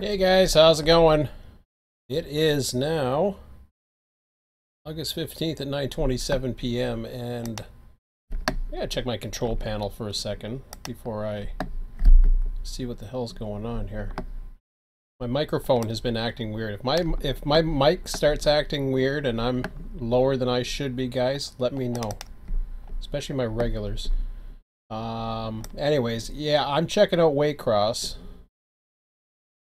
Hey guys, how's it going? It is now August 15th at 9:27 p.m. and yeah, check my control panel for a second before I see what the hell's going on here. My microphone has been acting weird. If my mic starts acting weird and I'm lower than I should be, guys, let me know. Especially my regulars. Anyways, yeah, I'm checking out Waycross,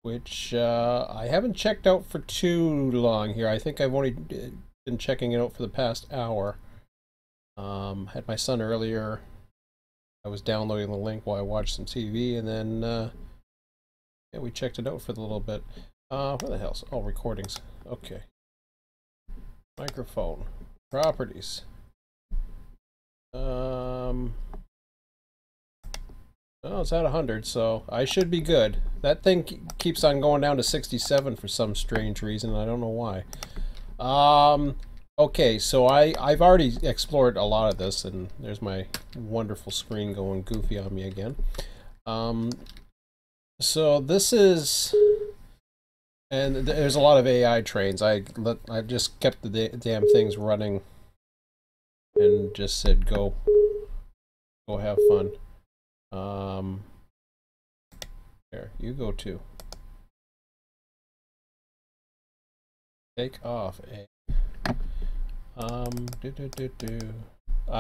which I haven't checked out for too long here. I think I've only been checking it out for the past hour. Had my son earlier. I was downloading the link while I watched some TV, and then yeah, we checked it out for a little bit. Where the hell's oh, recordings? Okay. Microphone properties. Oh, it's at 100, so I should be good. That thing keeps on going down to 67 for some strange reason. I don't know why. Okay, so I've already explored a lot of this, and there's my wonderful screen going goofy on me again. So this is, and there's a lot of AI trains. I just kept the damn things running, and just said go have fun. There, you go too. Take off a I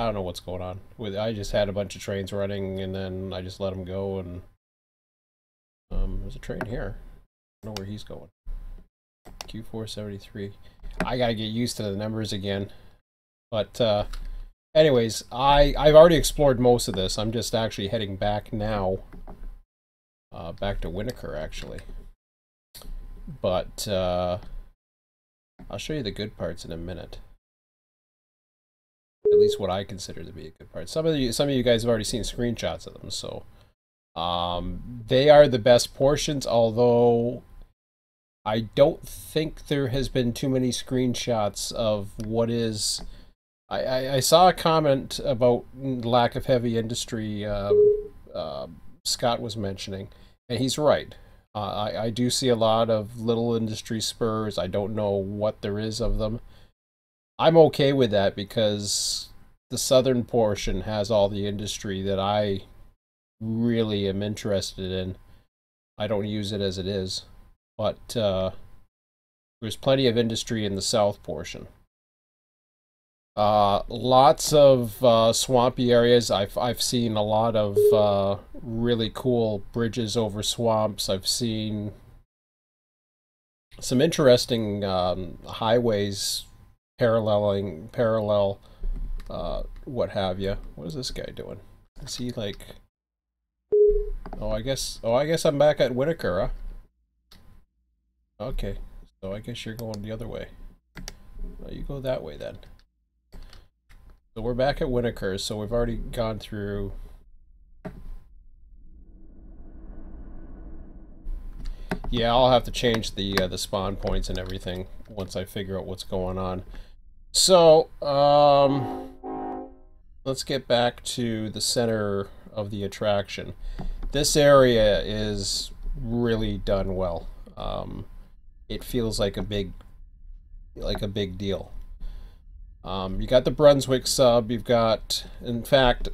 don't know what's going on with. I just had a bunch of trains running, and then I just let them go, and there's a train here. I don't know where he's going. Q473. I gotta get used to the numbers again. But anyways, I've already explored most of this. I'm just actually heading back now. Back to Winokur, actually. But I'll show you the good parts in a minute. At least what I consider to be a good part. Some of you guys have already seen screenshots of them, so they are the best portions. Although I don't think there has been too many screenshots of what is. I saw a comment about lack of heavy industry. Scott was mentioning, and he's right. I do see a lot of little industry spurs. I don't know what there is of them. I'm okay with that because the southern portion has all the industry that I really am interested in. I don't use it as it is, but there's plenty of industry in the south portion. Lots of swampy areas. I've seen a lot of really cool bridges over swamps. I've seen some interesting highways parallel what have you. What is this guy doing? Is he like, oh I guess I'm back at Winokur, huh? Okay, so I guess you're going the other way. Well, you go that way then. So we're back at Winokur, so we've already gone through. Yeah, I'll have to change the spawn points and everything once I figure out what's going on. So, let's get back to the center of the attraction. This area is really done well. It feels like a big deal. You got the Brunswick sub. You've got, in fact,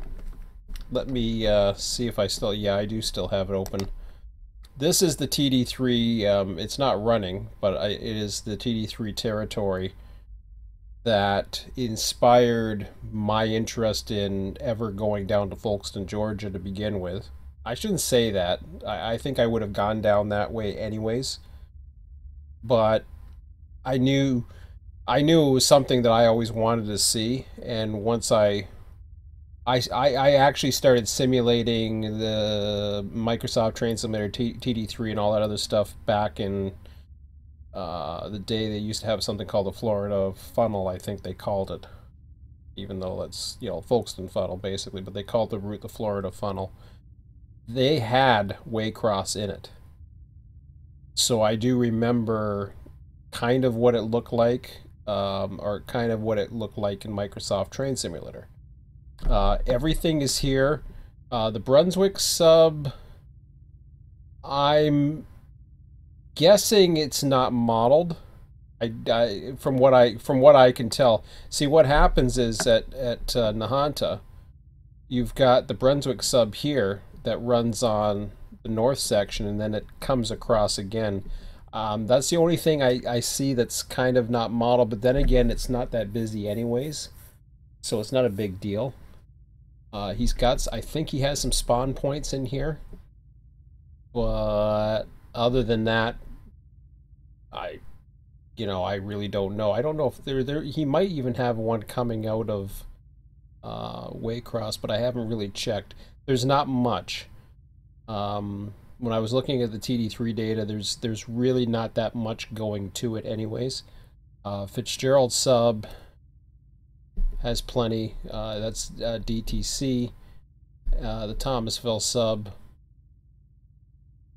let me see if I still. Yeah, I do still have it open. This is the TD3. It's not running, but it is the TD3 territory that inspired my interest in ever going down to Folkston, Georgia to begin with. I shouldn't say that. I think I would have gone down that way anyways. But I knew it was something that I always wanted to see, and once I actually started simulating the Microsoft Train Simulator TD3 and all that other stuff back in the day they used to have something called the Florida Funnel, I think they called it. Even though it's, you know, Folkestone Funnel basically, but they called the route the Florida Funnel. They had Waycross in it. So I do remember kind of what it looked like, or kind of what it looked like in Microsoft Train Simulator. Everything is here. The Brunswick sub, I'm guessing it's not modeled. From what I can tell. See, what happens is at Nahanta, you've got the Brunswick sub here that runs on the north section, and then it comes across again. That's the only thing I see that's kind of not modeled, but then again, it's not that busy anyways, so it's not a big deal. He's got, I think he has some spawn points in here, but other than that, I really don't know. I don't know if there. He might even have one coming out of Waycross, but I haven't really checked. There's not much. When I was looking at the TD3 data, there's really not that much going to it anyways. Fitzgerald sub has plenty. That's DTC. The Thomasville sub.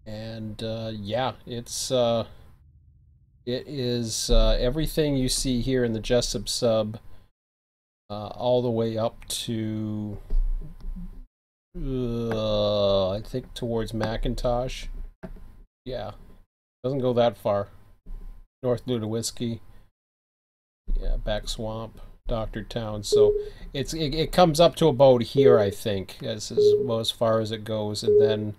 And yeah, it is everything you see here in the Jessup sub, all the way up to I think towards Macintosh. Yeah, doesn't go that far. North Ludowiski, yeah, Back Swamp, Doctor Town. So it comes up to about here, I think, as far as it goes, and then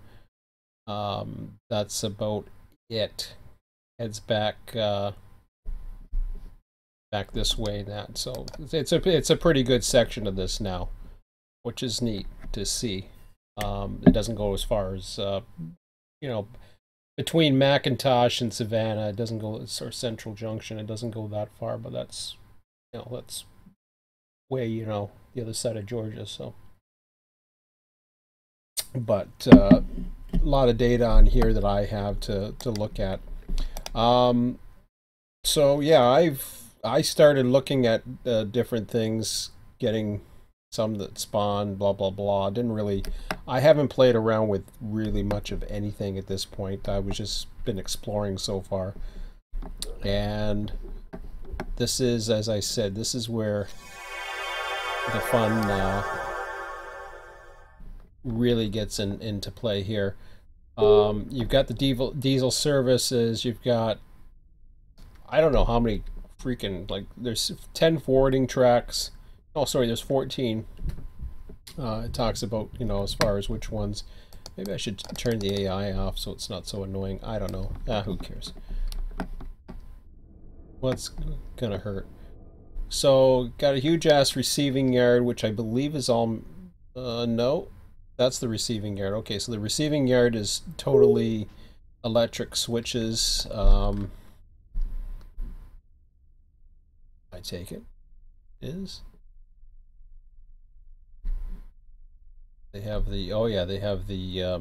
that's about it. Heads back back this way. That so it's a pretty good section of this now, which is neat to see. It doesn't go as far as between Macintosh and Savannah. It doesn't go, or Central Junction. It doesn't go that far, but that's that's way the other side of Georgia. So, but a lot of data on here that I have to look at. So yeah, I started looking at different things, getting some that spawn, blah blah blah. I haven't played around with really much of anything at this point. I was just been exploring so far, and this is, as I said, this is where the fun really gets into play here. You've got the diesel services. You've got, I don't know how many freaking, like, there's 10 forwarding tracks. Oh, sorry, there's 14. It talks about, as far as which ones. Maybe I should turn the AI off so it's not so annoying. I don't know. Who cares? What's gonna hurt? So, got a huge ass receiving yard, which I believe is all, no. That's the receiving yard. Okay, so the receiving yard is totally electric switches. I take it is. They have the, oh yeah, they have the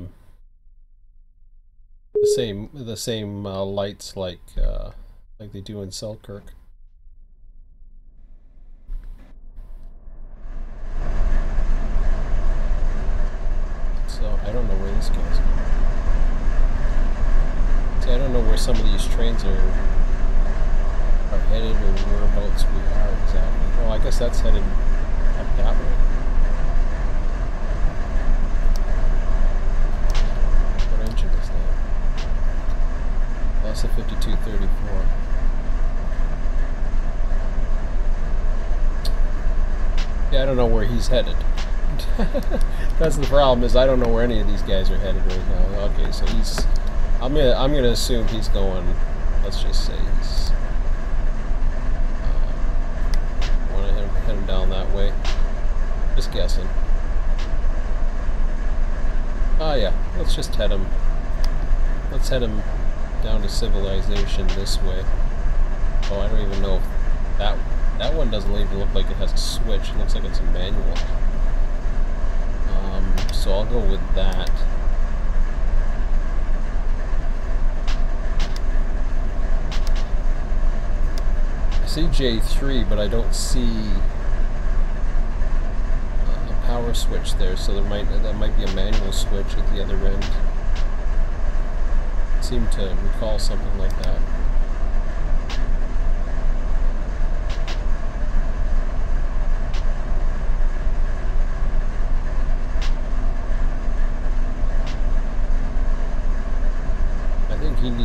same lights like they do in Selkirk. So I don't know where this goes. See, I don't know where some of these trains are headed, or whereabouts we are exactly. Well, I guess that's headed up that way. What engine is that? That's a 5234. Yeah, I don't know where he's headed. That's the problem, is I don't know where any of these guys are headed right now. Okay, so he's, I'm gonna assume he's going, let's just say he's want to head him down that way. Just guessing. Oh yeah, let's just head him. Let's head him down to Civilization this way. Oh, I don't even know if that one doesn't even look like it has a switch. It looks like it's a manual. So I'll go with that. I see J3, but I don't see a power switch there, so that might be a manual switch at the other end. I seem to recall something like that.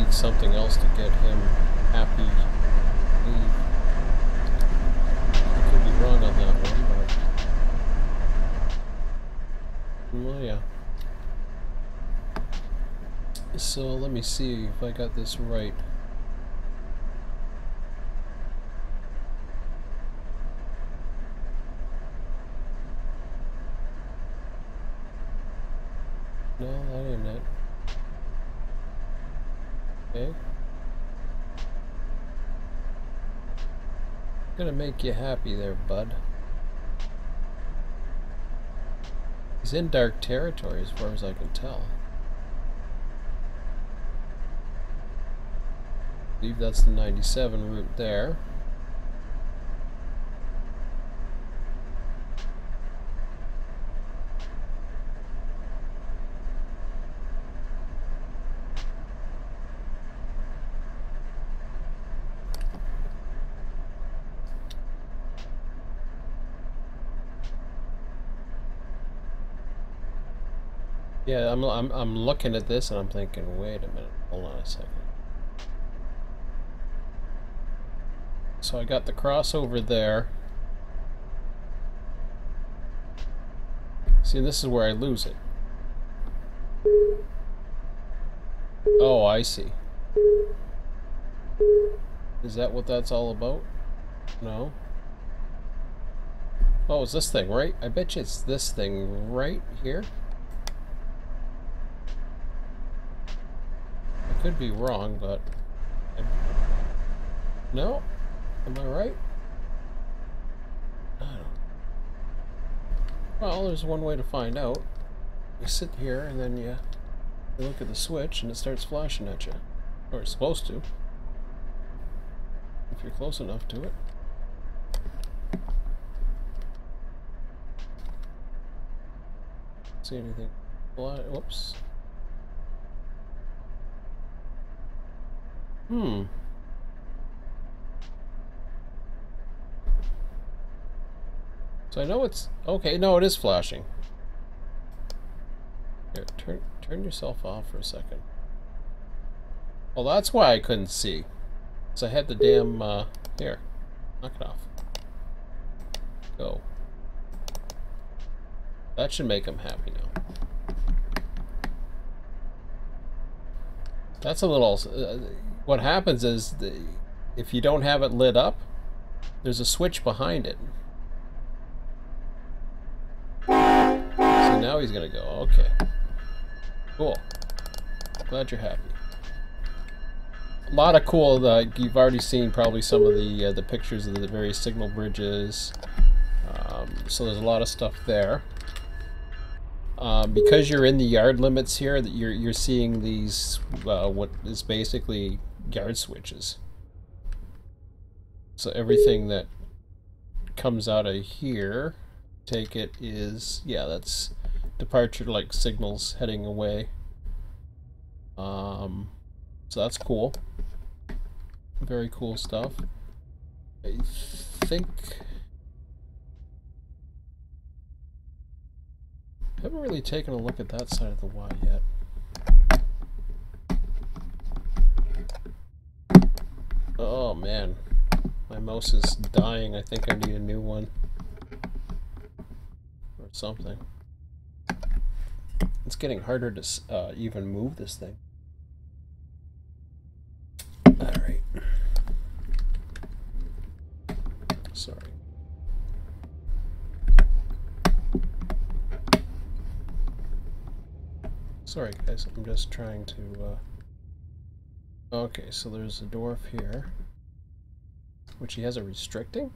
make something else to get him happy. I could be wrong on that one, but well, yeah. So let me see if I got this right. No, that ain't it. Okay. Gonna make you happy there, bud. He's in dark territory as far as I can tell. I believe that's the 97 route there. Yeah, I'm looking at this and I'm thinking, wait a minute, hold on a second. So I got the crossover there. See, this is where I lose it. Oh, I see. Is that what that's all about? No. Oh, it's this thing, right? I bet you it's this thing right here. I could be wrong, but... No? Am I right? I don't know. Well, there's one way to find out. You sit here and then you look at the switch and it starts flashing at you. Or it's supposed to. If you're close enough to it. See anything? Whoops. So I know it's okay. No, it is flashing. Here, turn yourself off for a second. Well, that's why I couldn't see. So I had the damn here. Knock it off. Go. That should make him happy now. That's a little. What happens is if you don't have it lit up, there's a switch behind it. So now he's gonna go. Okay. Cool. Glad you're happy. A lot of cool. You've already seen probably some of the pictures of the various signal bridges. So there's a lot of stuff there. Because you're in the yard limits here, that you're seeing these what is basically yard switches. So everything that comes out of here, take it is, yeah, that's departure like signals heading away. So that's cool. Very cool stuff. I think I haven't really taken a look at that side of the Y yet. Oh man, my mouse is dying. I think I need a new one or something. It's getting harder to even move this thing. Alright. Sorry. Sorry guys, I'm just trying to okay, so there's a dwarf here, which he has a restricting?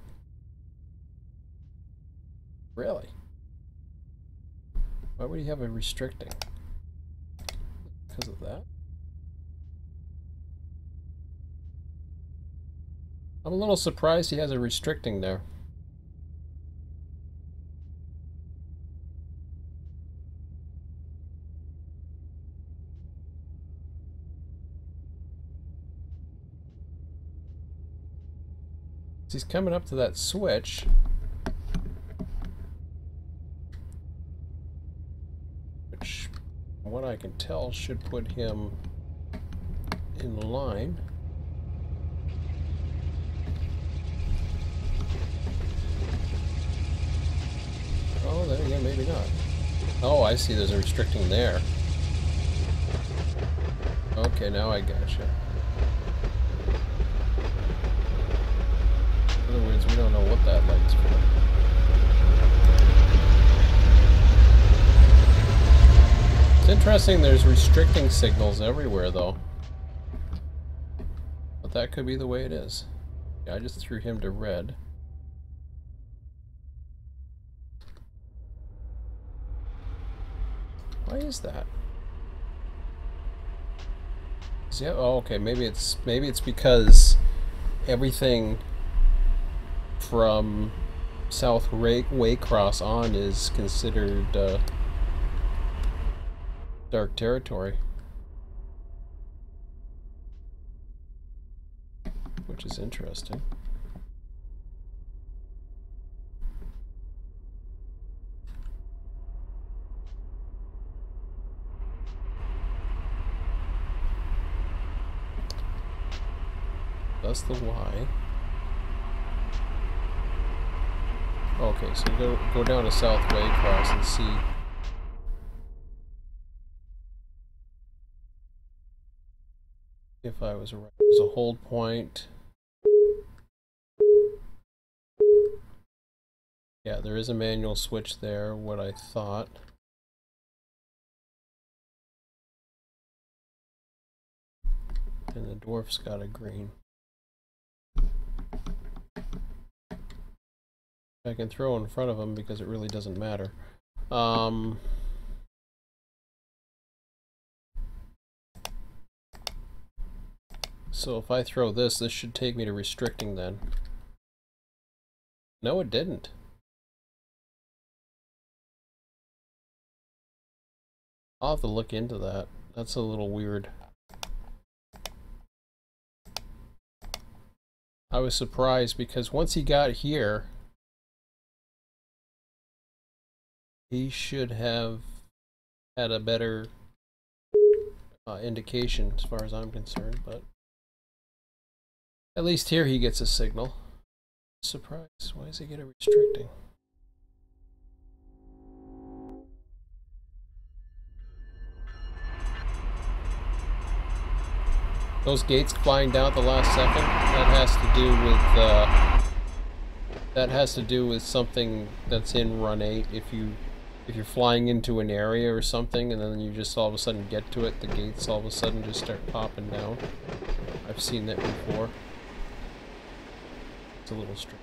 Really? Why would he have a restricting? Because of that? I'm a little surprised he has a restricting there. He's coming up to that switch. Which, from what I can tell, should put him in line. Oh, there again, maybe not. Oh, I see, there's a restricting there. Okay, now I gotcha. In other words, we don't know what that light's for. It's interesting, there's restricting signals everywhere, though. But that could be the way it is. Yeah, I just threw him to red. Why is that? Yeah, oh, okay, maybe it's because everything from South Waycross on is considered dark territory, which is interesting. That's the Y. Okay, so go down to South Waycross and see. If I was right. There's a hold point. Yeah, there is a manual switch there, what I thought. And the dwarf's got a green. I can throw in front of him because it really doesn't matter. So if I throw this, this should take me to restricting then. No, it didn't. I'll have to look into that. That's a little weird. I was surprised because once he got here, he should have had a better indication as far as I'm concerned, but at least here he gets a signal. Surprise, why does he get a restricting? Those gates flying down at the last second, that has to do with something that's in Run8. If you're flying into an area or something and then you just all of a sudden get to it, the gates all of a sudden just start popping down. I've seen that before. It's a little strange.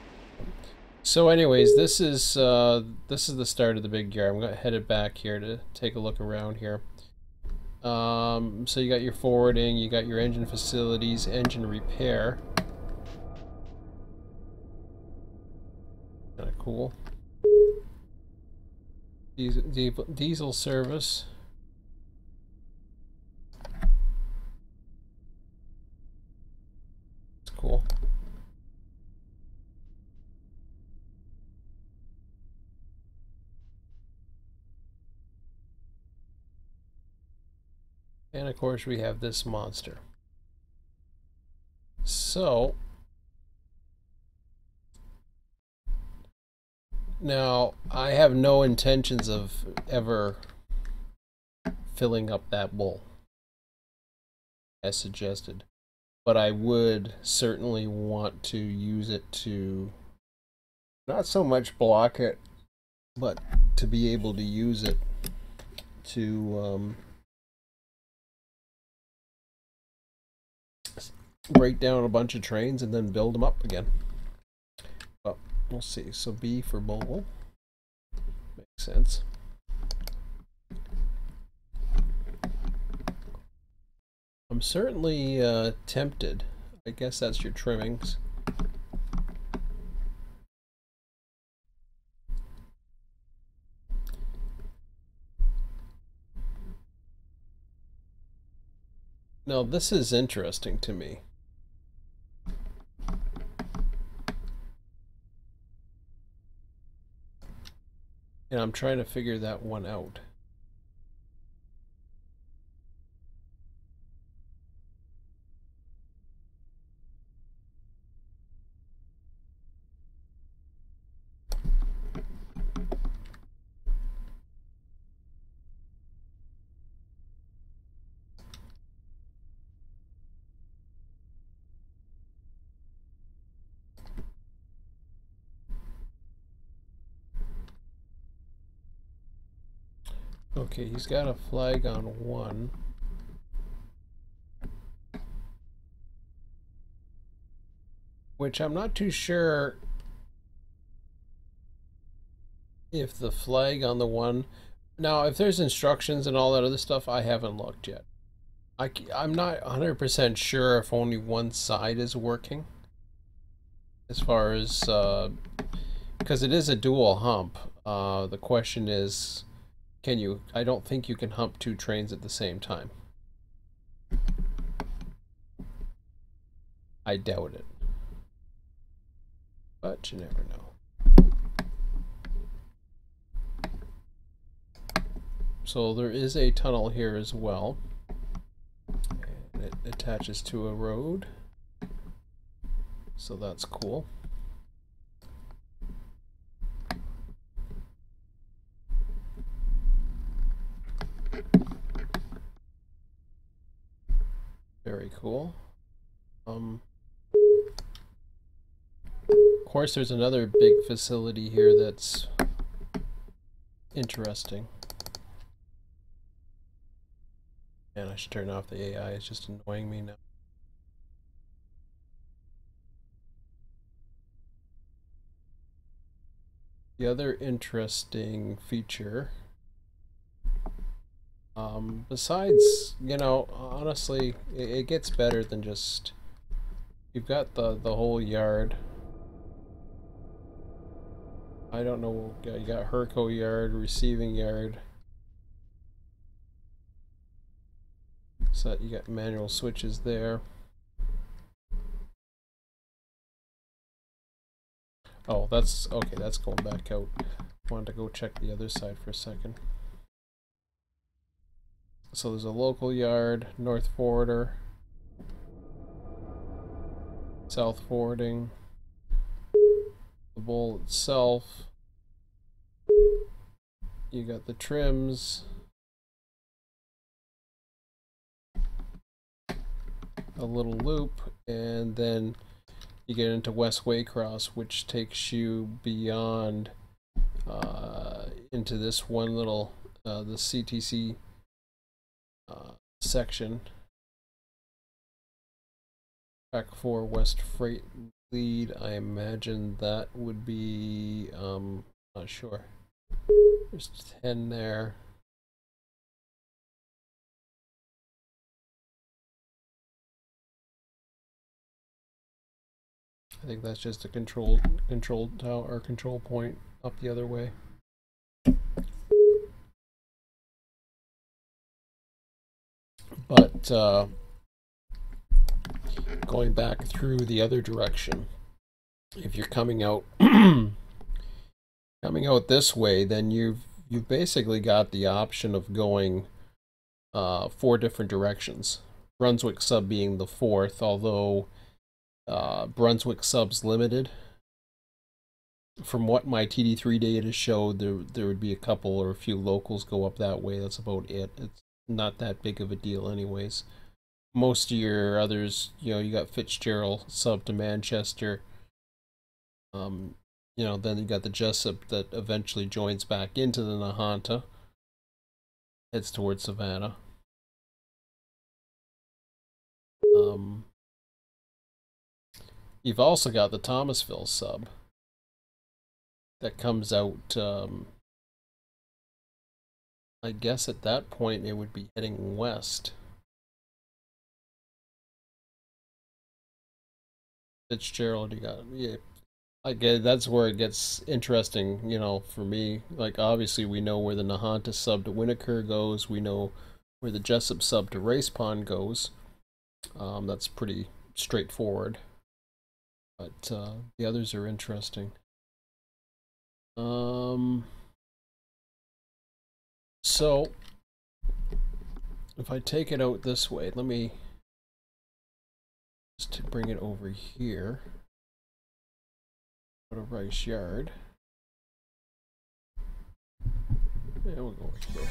So anyways, this is the start of the big yard. I'm gonna head it back here to take a look around here. So you got your forwarding, you got your engine facilities, engine repair. Kind of cool. Diesel service. It's cool. And of course we have this monster. So now I have no intentions of ever filling up that bowl as suggested, but I would certainly want to use it to not so much block it, but to be able to use it to break down a bunch of trains and then build them up again. But we'll see. So B for bowl makes sense. I'm certainly tempted. I guess that's your trimmings. Now this is interesting to me. And I'm trying to figure that one out. Okay, he's got a flag on one. Which I'm not too sure if the flag on the one... Now, if there's instructions and all that other stuff, I haven't looked yet. I'm not 100% sure if only one side is working. As far as... because it is a dual hump. The question is, can you... I don't think you can hump two trains at the same time. I doubt it. But you never know. So there is a tunnel here as well. And it attaches to a road. So that's cool. Very cool. Of course, there's another big facility here that's interesting. And I should turn off the AI, it's just annoying me now. The other interesting feature, besides, you know, honestly, it gets better than just, you've got the whole yard. I don't know, you got Herco yard, receiving yard. So you got manual switches there. Oh, that's okay, that's going back out. Wanted to go check the other side for a second. So there's a local yard, north forwarder, south forwarding, the bowl itself. You got the trims, a little loop, and then you get into West Waycross, which takes you beyond into this one little the CTC section. Track 4 West Freight Lead. I imagine that would be not sure. There's 10 there. I think that's just a control tower or control point up the other way. But going back through the other direction, if you're coming out this way, then you've basically got the option of going 4 different directions. Brunswick sub being the 4th, although Brunswick sub's limited. From what my TD3 data showed, there would be a couple or a few locals go up that way. That's about it. It's not that big of a deal anyways. Most of your others, you know, you got Fitzgerald sub to Manchester. You know, then you got the Jessup that eventually joins back into the Nahanta, heads towards Savannah. You've also got the Thomasville sub that comes out, I guess at that point it would be heading west. Fitzgerald, you got, yeah. I get that's where it gets interesting, you know, for me. Like, obviously we know where the Nahanta sub to Winnaker goes. We know where the Jessup sub to Race Pond goes. That's pretty straightforward. But the others are interesting. So if I take it out this way, let me just bring it over here. Go to Rice Yard. Yeah, we'll go right here.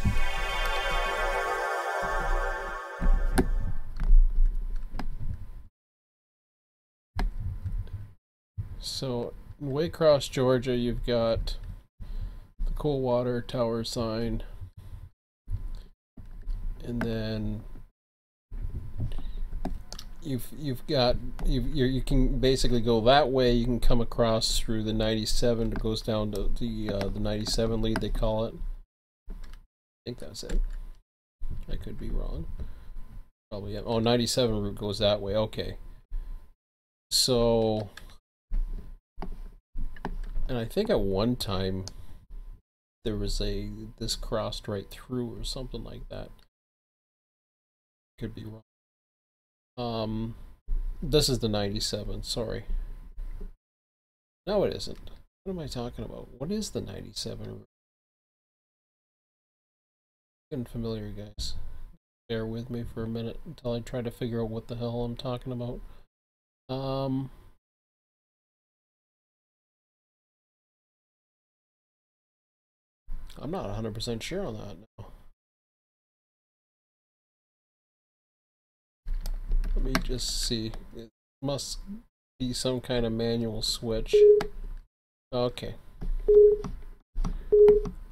So in Waycross, Georgia, you've got the Coldwater Tower sign. and then you can basically go that way. You can come across through the 97 that goes down to the 97 lead, they call it. I think that's it. I could be wrong. Probably. Oh, 97 route goes that way. Okay. So, and I think at one time there was this crossed right through or something like that. Could be wrong. This is the 97, sorry. No, it isn't. What am I talking about? What is the 97? Getting familiar, guys. Bear with me for a minute until I try to figure out what the hell I'm talking about. I'm not 100% sure on that now. Let me just see. It must be some kind of manual switch. Okay.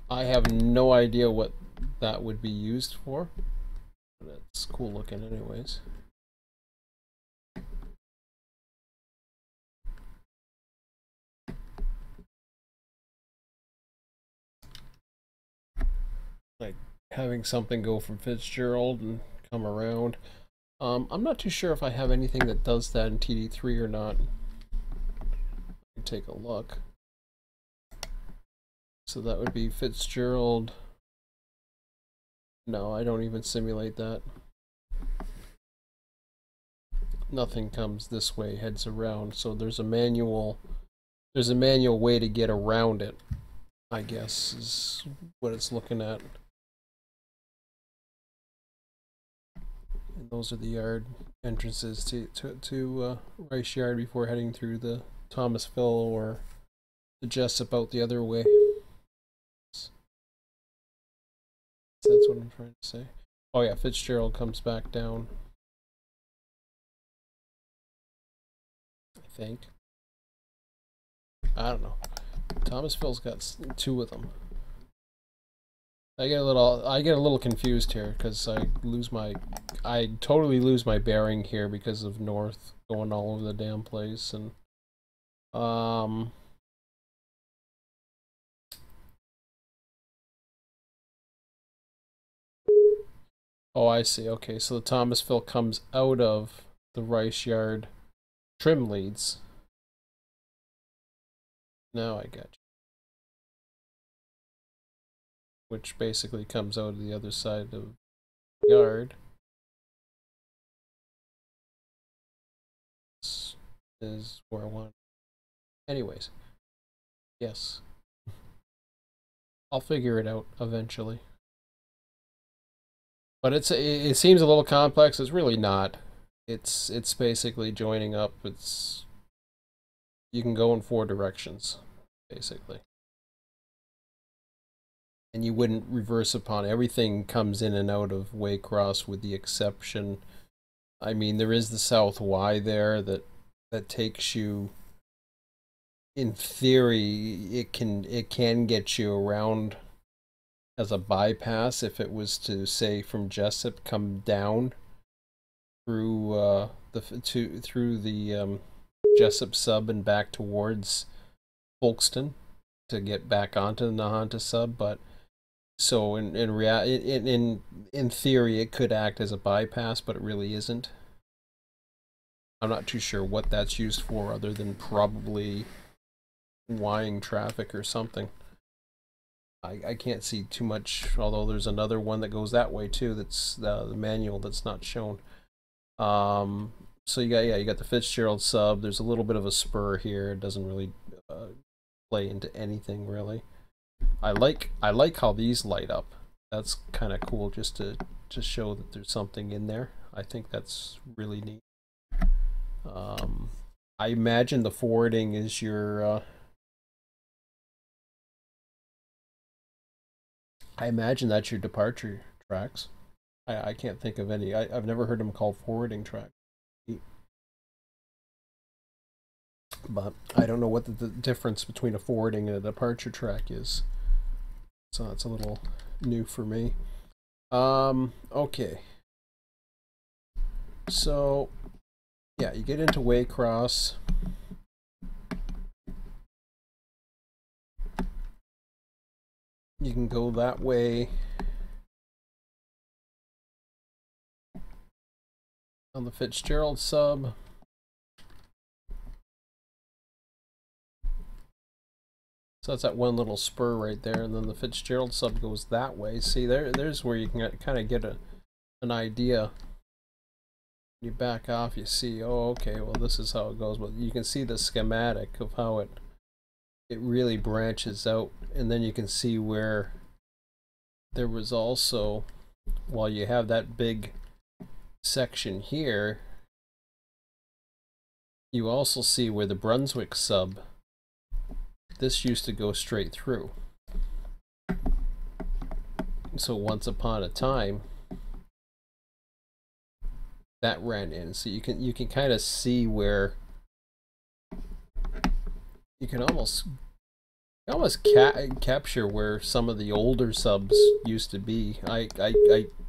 I have no idea what that would be used for. But it's cool looking anyways. Like having something go from Fitzgerald and come around. I'm not too sure if I have anything that does that in TD3 or not. Take a look. So that would be Fitzgerald. No, I don't even simulate that. Nothing comes this way, heads around. So there's a manual way to get around it, I guess, is what it's looking at. And those are the yard entrances to Rice Yard before heading through the Thomasville or the Jessup out the other way. That's what I'm trying to say. Oh yeah, Fitzgerald comes back down. I think. I don't know. Thomasville's got 2 of them. I get a little confused here because I totally lose my bearing here because of north going all over the damn place. And oh, I see. Okay, so the Thomasville comes out of the Rice Yard trim leads. Now I get you. Which basically comes out of the other side of the yard. This is where I want. Anyways, yes. I'll figure it out eventually. But it seems a little complex. It's really not. It's basically joining up. You can go in 4 directions, basically. And you wouldn't reverse upon everything. Comes in and out of Waycross with the exception. I mean, there is the South Y there that takes you. In theory, it can get you around as a bypass if it was to, say, from Jessup come down through the Jessup sub and back towards Folkston to get back onto the Nahanta sub. But so in theory, it could act as a bypass, but it really isn't. I'm not too sure what that's used for, other than probably Ying traffic or something. I can't see too much, although there's another one that goes that way too. That's the manual that's not shown. So you got the Fitzgerald sub. There's a little bit of a spur here. It doesn't really play into anything really. I like how these light up. That's kind of cool, just to show that there's something in there. I think that's really neat. I imagine the forwarding is your. I imagine that's your departure tracks. I can't think of any. I've never heard them called forwarding tracks. But I don't know what the difference between a forwarding and a departure track is. So that's a little new for me. Okay. So, yeah, you get into Waycross. You can go that way on the Fitzgerald sub. So that's that one little spur right there, and then the Fitzgerald sub goes that way. See, there's where you can kind of get an idea. You back off, you see, oh, okay, well, this is how it goes. But you can see the schematic of how it really branches out, and then you can see where there was also, while you have that big section here, you also see where the Brunswick sub, this used to go straight through. So once upon a time, that ran in. So you can kind of see where you can almost capture where some of the older subs used to be. I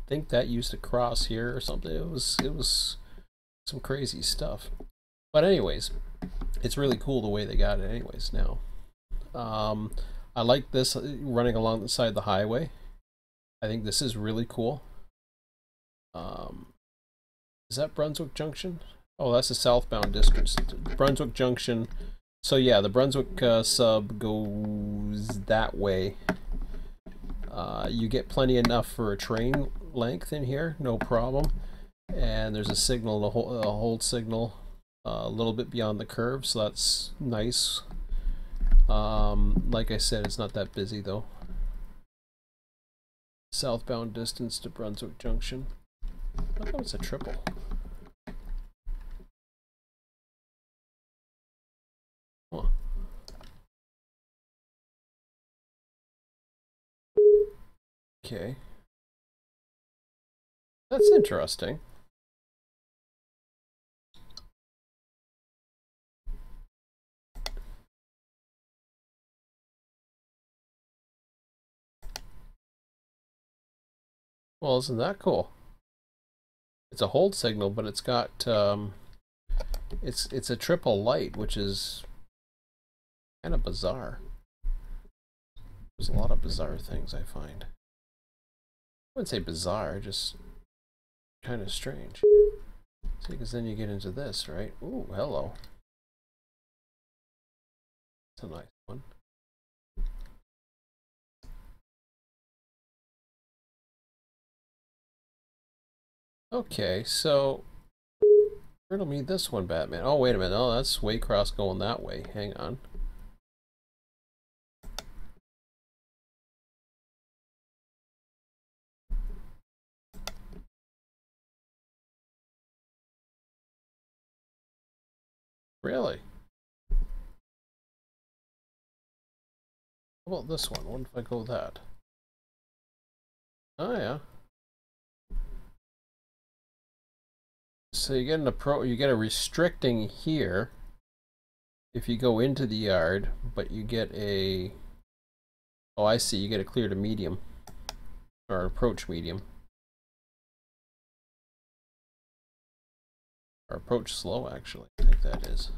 think that used to cross here or something. It was some crazy stuff. But anyways, it's really cool the way they got it anyways now. I like this running along the side of the highway. I think this is really cool. Is that Brunswick Junction? Oh, that's the southbound distance. Brunswick Junction. So yeah, the Brunswick sub goes that way. You get plenty enough for a train length in here, no problem. And there's a signal, a hold signal, a little bit beyond the curve, so that's nice. Like I said, it's not that busy though. Southbound distance to Brunswick Junction. How come it's a triple? Huh. Okay. That's interesting. Well, isn't that cool? It's a hold signal, but it's got it's a triple light, which is kind of bizarre. There's a lot of bizarre things I find. I wouldn't say bizarre, just kind of strange. See, because then you get into this, right? Ooh, hello. It's a nice one. Okay, so riddle me this one, Batman. Oh, wait a minute. Oh, that's Waycross going that way. Hang on. Really? How about this one? What if I go that? Oh yeah. So you get you get a restricting here if you go into the yard, but you get a, oh, I see, you get a clear to medium or approach medium or approach slow, actually. I think that is.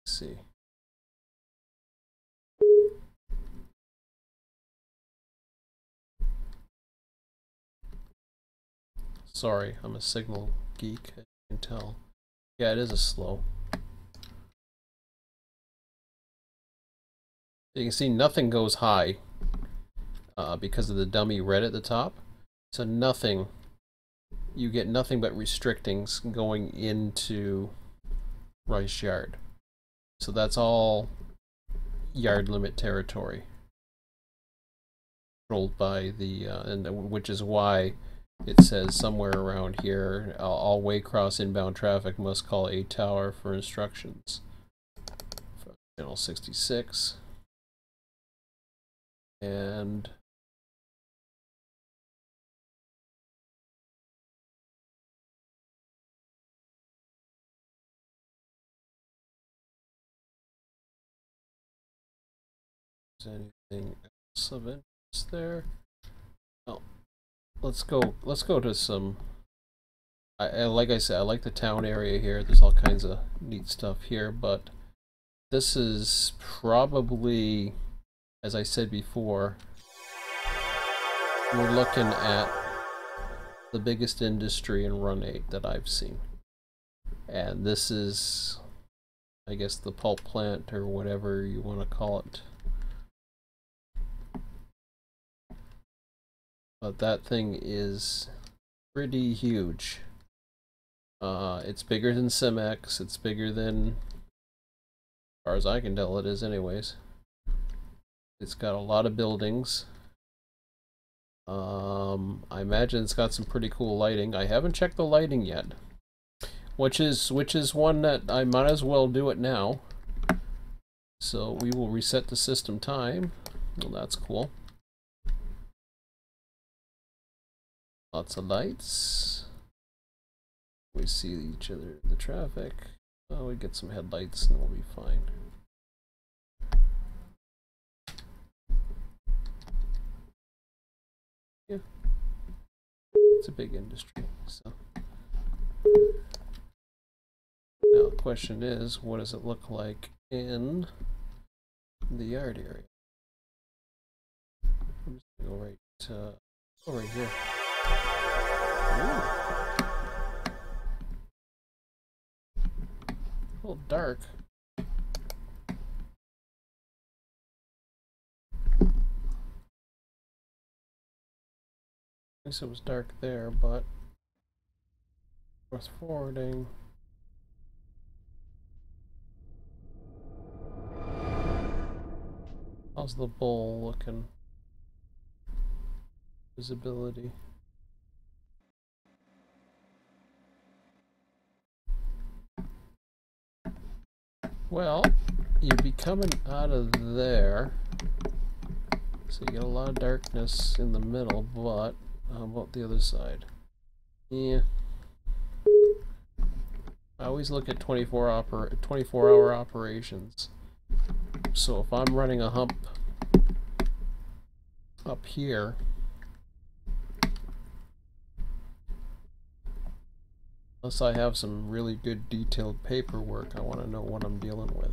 Let's see. Sorry, I'm a signal geek, as you can tell. Yeah, it is a slow. You can see nothing goes high because of the dummy red at the top. So nothing, you get nothing but restrictings going into Rice Yard. So that's all yard limit territory controlled by the, which is why it says somewhere around here, all Waycross inbound traffic must call a tower for instructions. Channel 66. And is anything else of interest there? Well, let's go to some. Like I said, I like the town area here. There's all kinds of neat stuff here, but this is probably, as I said before, we're looking at the biggest industry in Run 8 that I've seen. And this is, I guess, the pulp plant or whatever you want to call it. But that thing is pretty huge. It's bigger than Cimex. It's bigger than, as far as I can tell, it is anyways. It's got a lot of buildings. I imagine it's got some pretty cool lighting. I haven't checked the lighting yet, which is one that I might as well do it now. So we will reset the system time. Well, that's cool. Lots of lights. We see each other in the traffic. Oh, we get some headlights and we'll be fine. Yeah. It's a big industry, so. Now the question is, what does it look like in the yard area? I'm just gonna go right here. Ooh. A little dark. I guess it was dark there, but worth forwarding. How's the bowl looking? Visibility. Well, you'd be coming out of there, so you get a lot of darkness in the middle, but how about the other side? Yeah. I always look at 24-hour operations. So if I'm running a hump up here, unless I have some really good detailed paperwork, I want to know what I'm dealing with.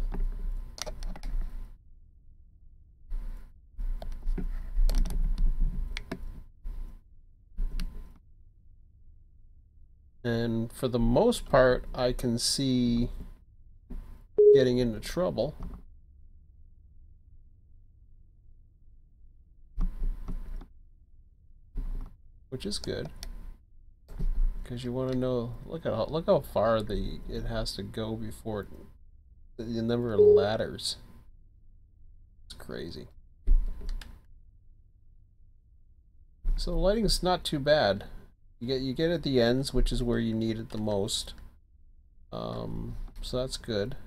And for the most part, I can see getting into trouble. Which is good. Because you want to know, look how far it has to go before the number of ladders. It's crazy. So the lighting's not too bad. You get at the ends, which is where you need it the most. So that's good.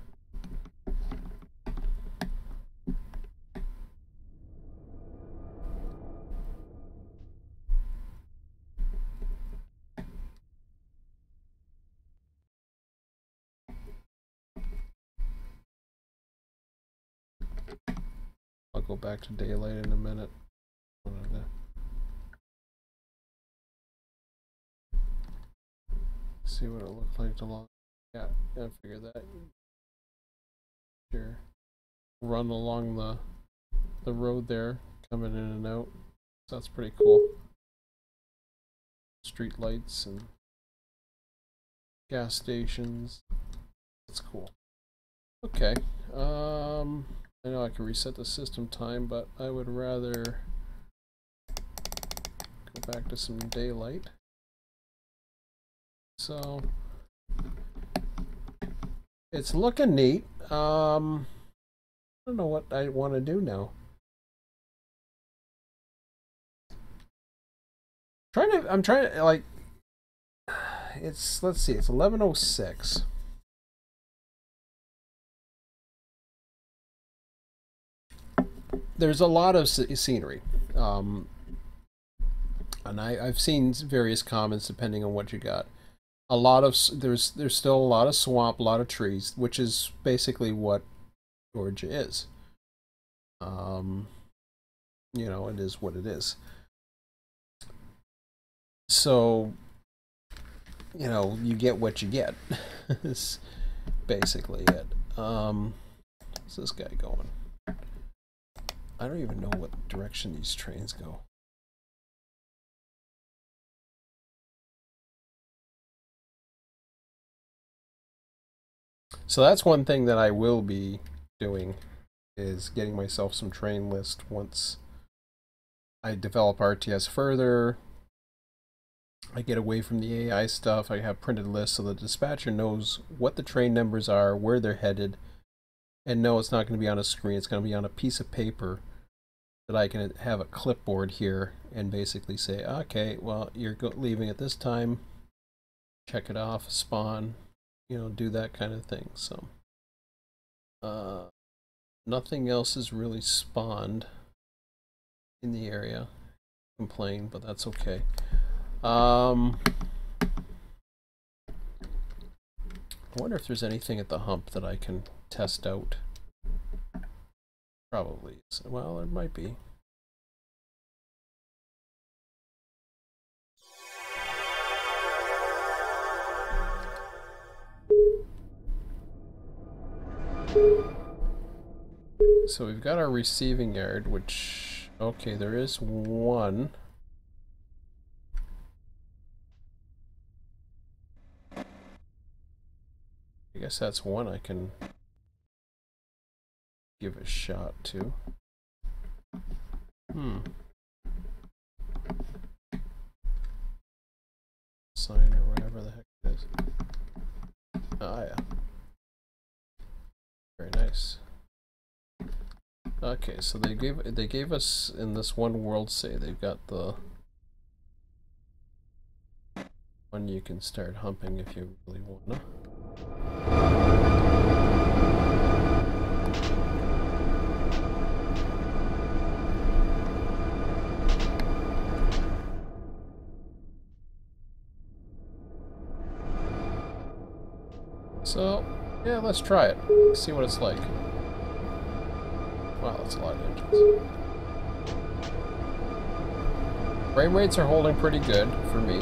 I'll go back to daylight in a minute. See what it looked like to long. Yeah, I figured that. Sure. Run along the road there, coming in and out. So that's pretty cool. Street lights and gas stations. That's cool. Okay. I know I can reset the system time, but I would rather go back to some daylight. So it's looking neat. I don't know what I want to do now. I'm trying to like let's see, it's 11:06. There's a lot of scenery. And I've seen various comments depending on what you got. A lot of there's still a lot of swamp, a lot of trees, which is basically what Georgia is. You know, it is what it is. So, you know, you get what you get. Is basically it. Where's this guy going? I don't even know what direction these trains go. So that's one thing that I will be doing, is getting myself some train list once I develop RTS further. I get away from the AI stuff. I have printed lists so the dispatcher knows what the train numbers are, where they're headed, and no, it's not going to be on a screen. It's going to be on a piece of paper that I can have a clipboard here and basically say, okay, well, you're leaving at this time. Check it off, spawn, you know, do that kind of thing. So nothing else is really spawned in the area. Complain, but that's okay. I wonder if there's anything at the hump that I can test out. Probably. Well, there might be. So we've got our receiving yard, which, okay, there is one. I guess that's one I can give a shot to. Sign or whatever the heck it is. Ah, yeah. Very nice. Okay, so they gave us in this one world say they've got the one you can start humping if you really wanna. So, yeah, let's try it. See what it's like. Wow, that's a lot of engines. Frame rates are holding pretty good for me.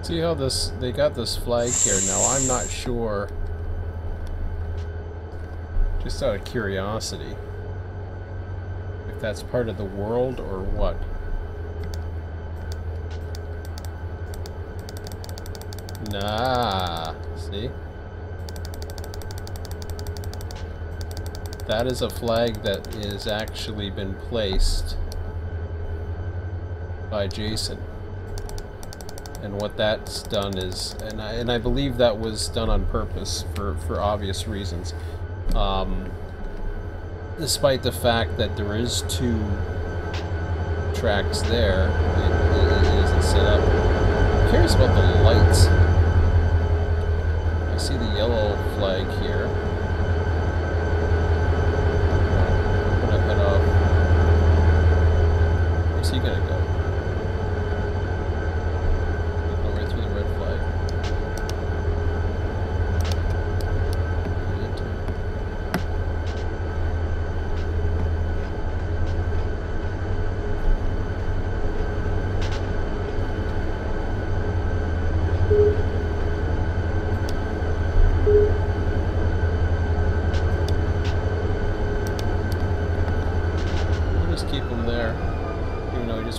See how they got this flag here. Now I'm not sure, just out of curiosity, if that's part of the world or what. Nah, see? That is a flag that is actually been placed by Jason. And what that's done is, and I believe that was done on purpose for obvious reasons. Despite the fact that there is 2 tracks there, it isn't set up. Who cares about the lights? I see the yellow flag here. I'm gonna head off. Where's he gonna go?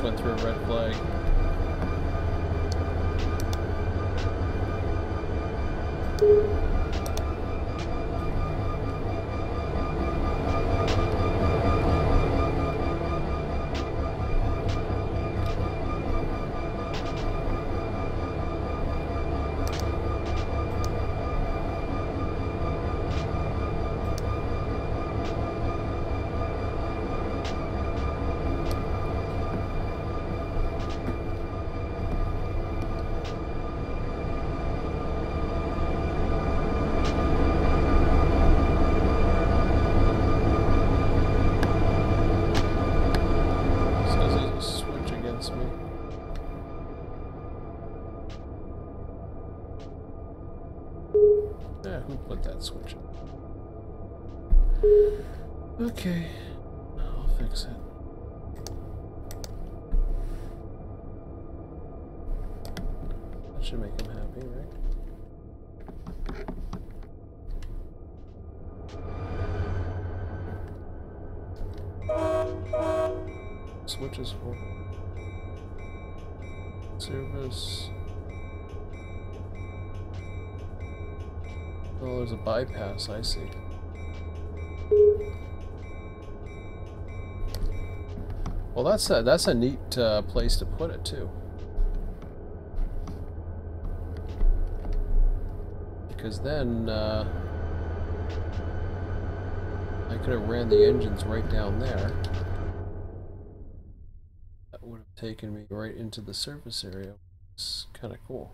Went through a red flag. Yeah, who put that switch in? Okay, I'll fix it. That should make him happy, right? Switches for service. Oh, there's a bypass, I see. Well, that's a neat place to put it too. Because then I could have ran the engines right down there. That would have taken me right into the surface area. It's kind of cool.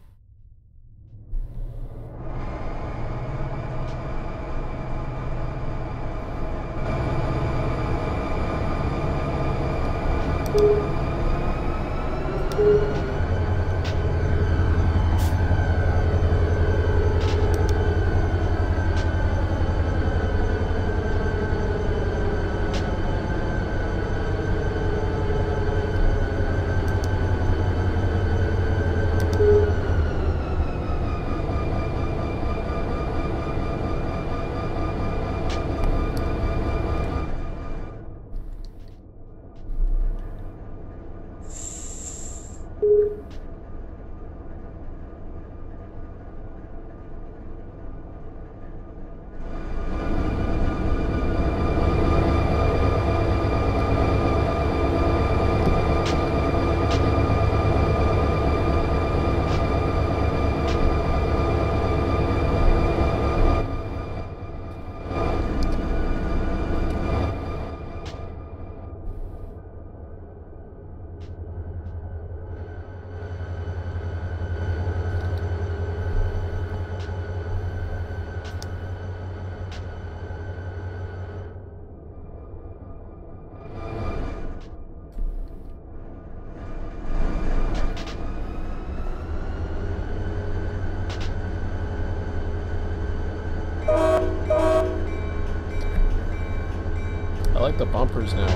I like the bumpers now.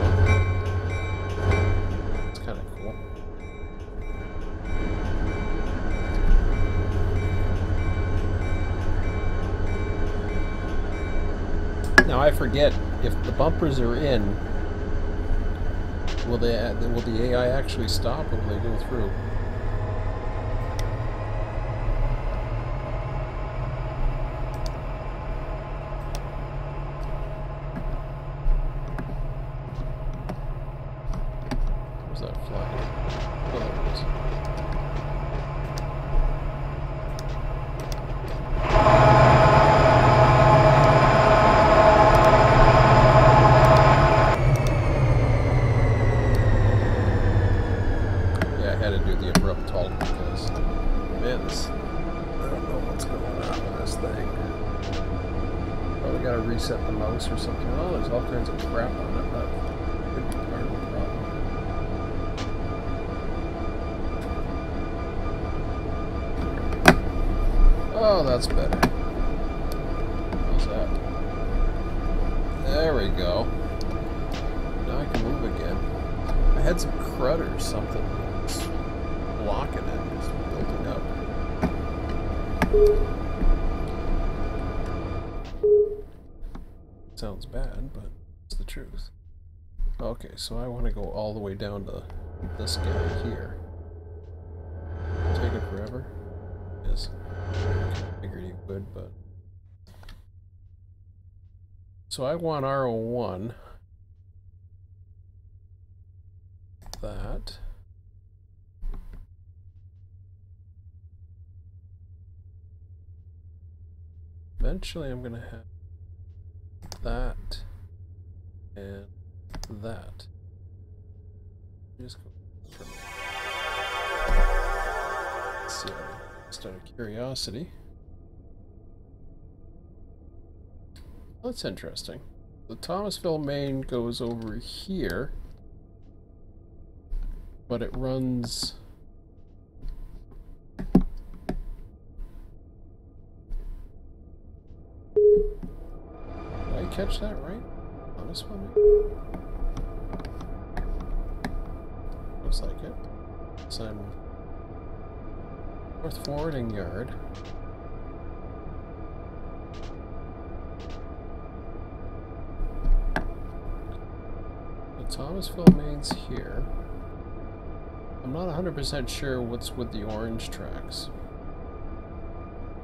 It's kind of cool. I forget, if the bumpers are in, will the AI actually stop or will they go through? Where's that flag? Oh, there it is. Reset the mouse or something. Oh, there's all kinds of crap on it. That could be part of the problem. Oh, that's better. How's that? There we go. Now I can move again. I had some crud or something blocking it. It's building up. Sounds bad, but it's the truth. Okay, so I want to go all the way down to this guy here. Take it forever? Yes. I figured he would, but... So I want R01. That. Eventually I'm going to have that and that. Just go from there. Let's see, just out of curiosity. That's interesting. The Thomasville main goes over here, but it runs. Did I catch that right? On this one? Looks like it. Sign North Forwarding Yard. The Thomasville main's here. I'm not 100% sure what's with the orange tracks.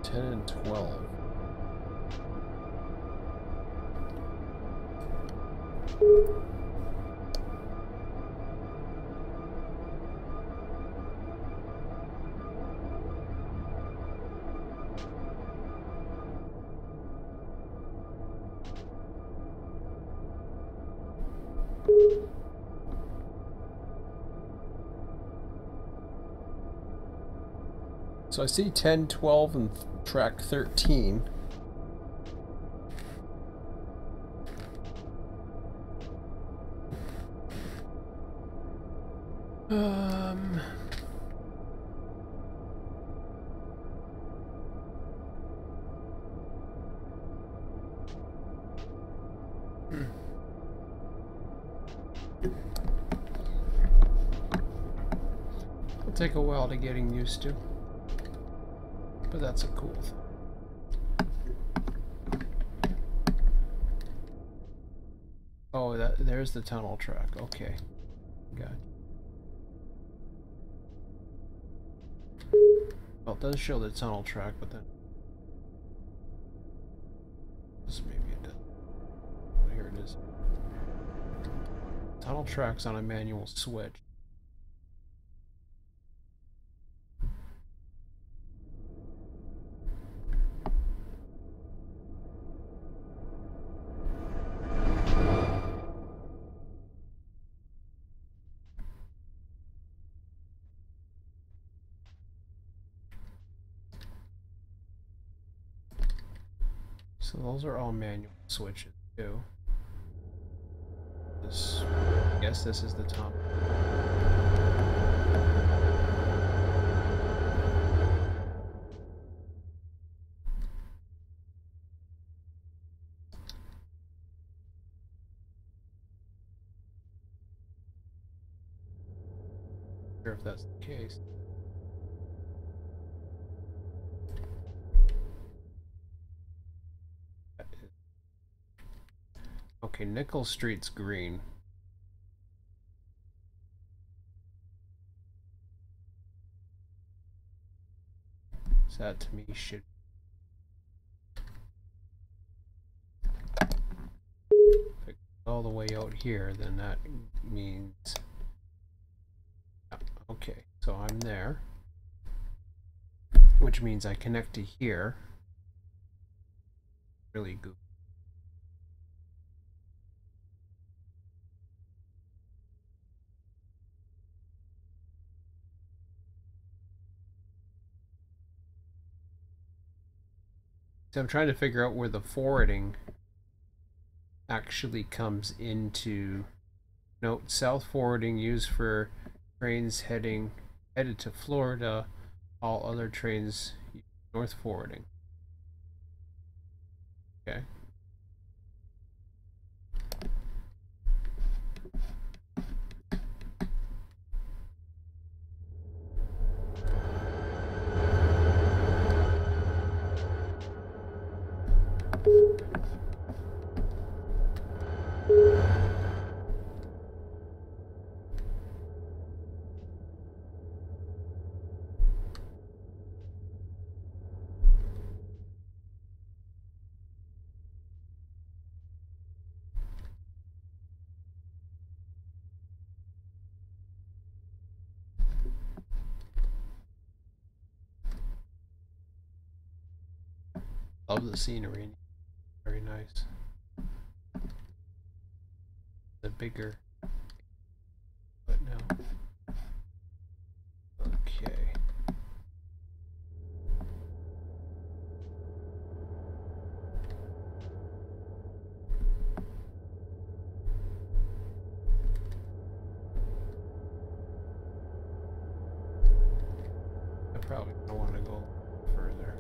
10 and 12. So I see 10, 12, and track 13. It'll take a while to getting used to. But that's a cool thing. Oh, there's the tunnel track. Okay. Got it. Well, it does show the tunnel track, but then maybe it does. Oh, here it is. Tunnel track's on a manual switch. So those are all manual switches too. I guess this is the top. Not sure if that's the case. Okay, Nickel Street's green. So that to me should... If it goes all the way out here, then that means... Okay, so I'm there. Which means I connect to here. Really good. So I'm trying to figure out where the forwarding actually comes into. Note, south forwarding used for trains headed to Florida. All other trains use north forwarding. Okay. Love the scenery. Very nice. The bigger, but no. Okay. I probably don't want to go further.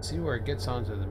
See where it gets onto the...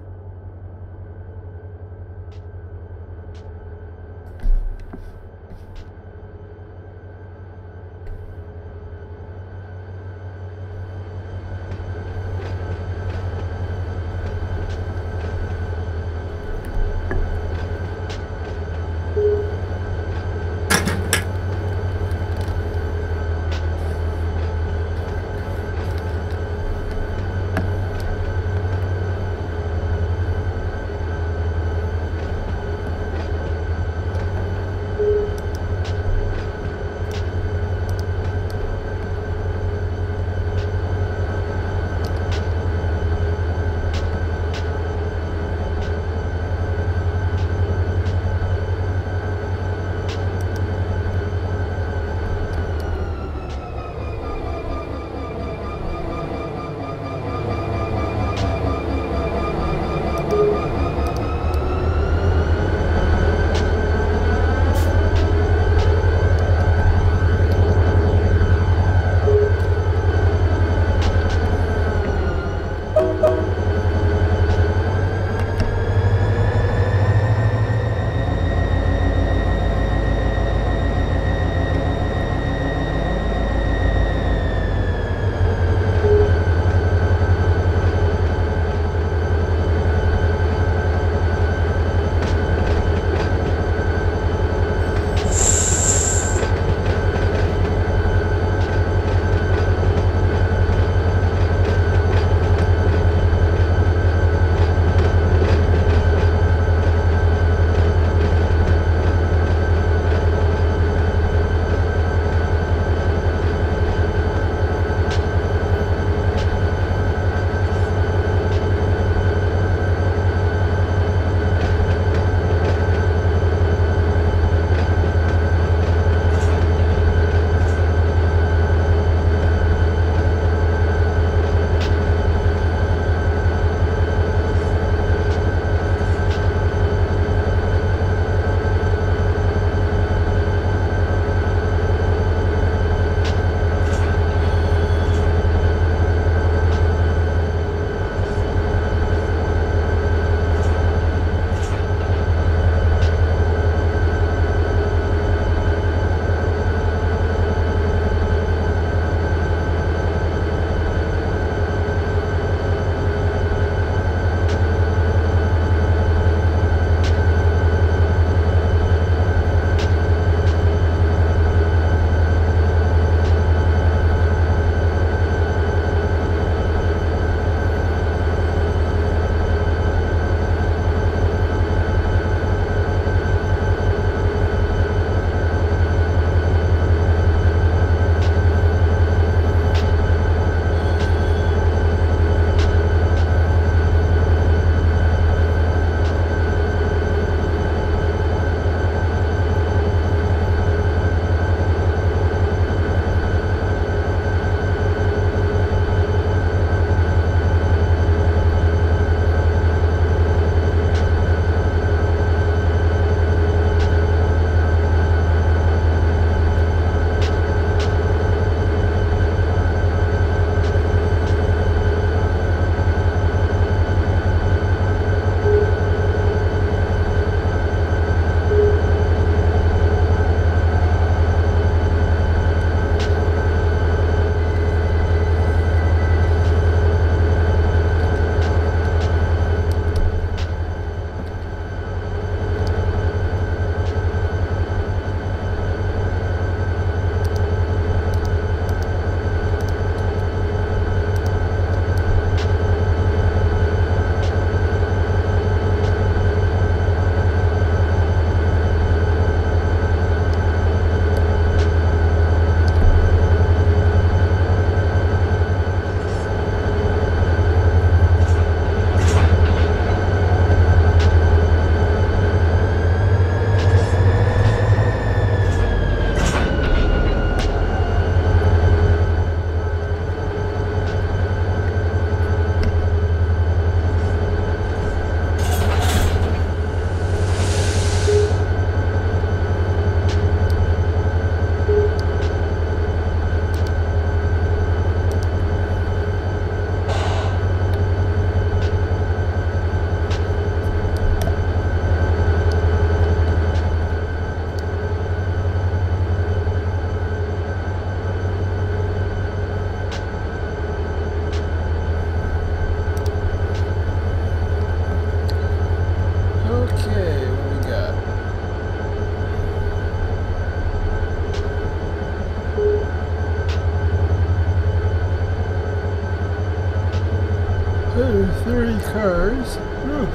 30 cars. Whew.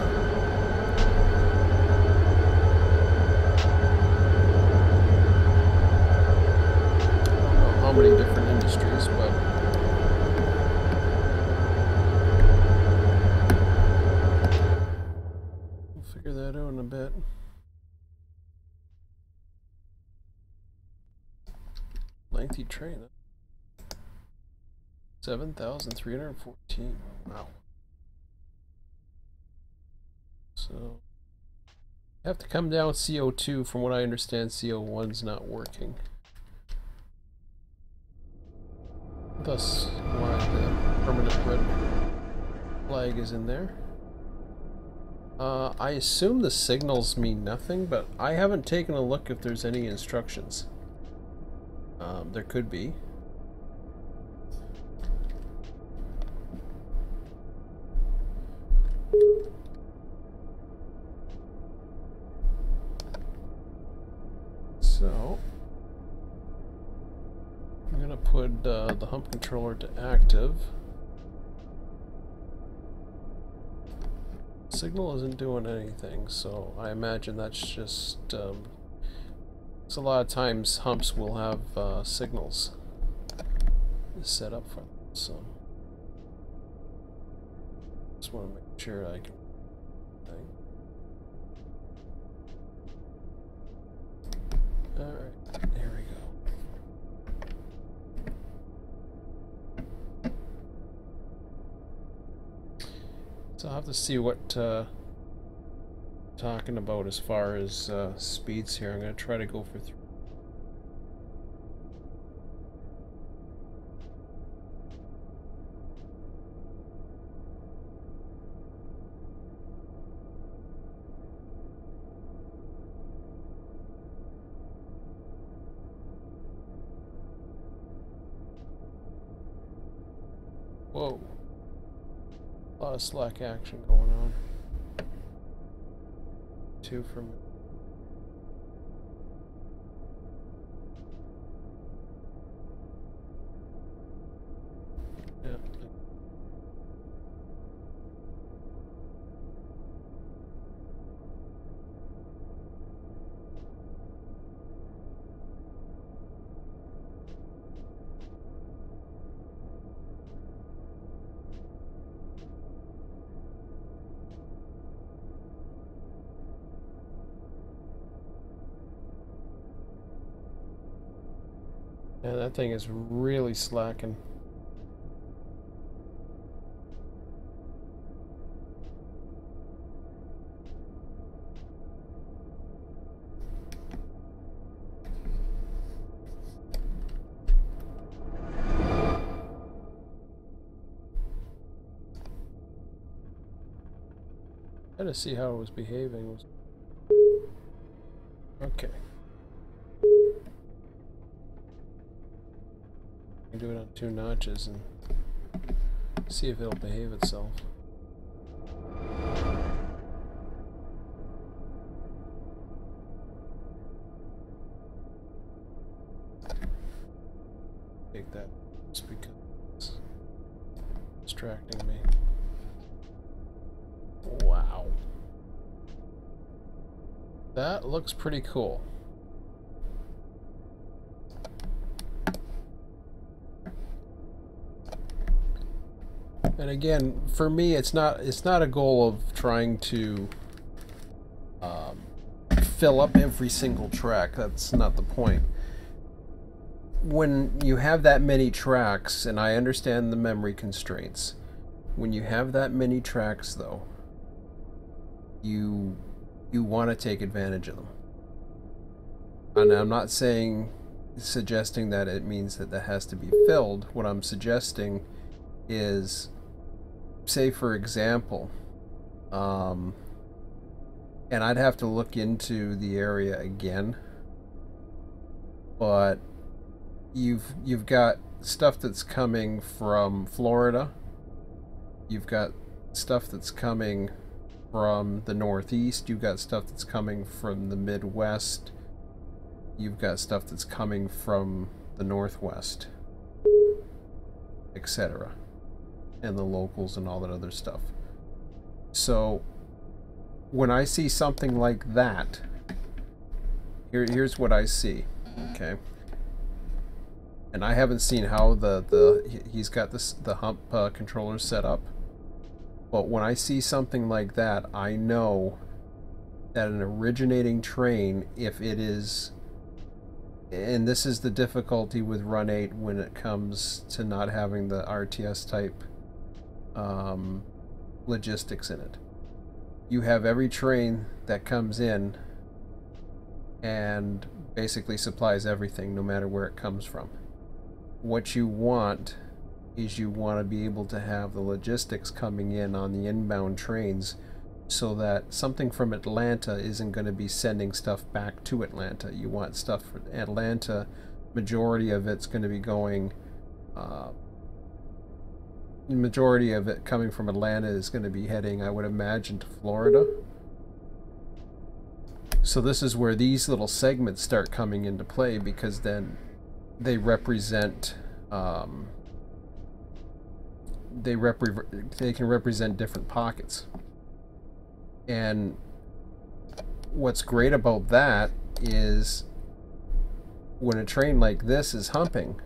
I don't know how many different industries, but we'll figure that out in a bit. Lengthy train. 7,314. Wow. So, you have to come down with CO2. From what I understand, CO1's not working. Thus, why the permanent red flag is in there. I assume the signals mean nothing, but I haven't taken a look if there's any instructions. There could be. So, I'm going to put the hump controller to active. Signal isn't doing anything, so I imagine that's just... so a lot of times humps will have signals set up for them, so just want to make sure I can... Alright, there we go. So I'll have to see what talking about as far as speeds here. I'm going to try to go for 3. Whoa. A lot of slack action going on. 2 from... Yeah. Yeah, that thing is really slacking. I had to see how it was behaving. Okay. Do it on 2 notches and see if it'll behave itself. Take that just because it's distracting me. Wow. That looks pretty cool. And again, for me, it's not a goal of trying to fill up every single track. That's not the point. When you have that many tracks, and I understand the memory constraints, when you have that many tracks, though, you want to take advantage of them. And I'm not suggesting that it means that has to be filled. What I'm suggesting is, say for example, and I'd have to look into the area again, but you've got stuff that's coming from Florida, you've got stuff that's coming from the Northeast, you've got stuff that's coming from the Midwest, you've got stuff that's coming from the Northwest, etc., and the locals and all that other stuff. So when I see something like that, here's what I see. Okay. And I haven't seen how he's got the hump controller set up. But when I see something like that, I know that an originating train, if it is, and this is the difficulty with Run 8 when it comes to not having the RTS type logistics in it. You have every train that comes in and basically supplies everything no matter where it comes from. What you want is you want to be able to have the logistics coming in on the inbound trains so that something from Atlanta isn't going to be sending stuff back to Atlanta. You want stuff from Atlanta, majority of it's going to be going, the majority of it coming from Atlanta is going to be heading, I would imagine, to Florida. So this is where these little segments start coming into play, because then they represent, they can represent different pockets. And what's great about that is when a train like this is humping,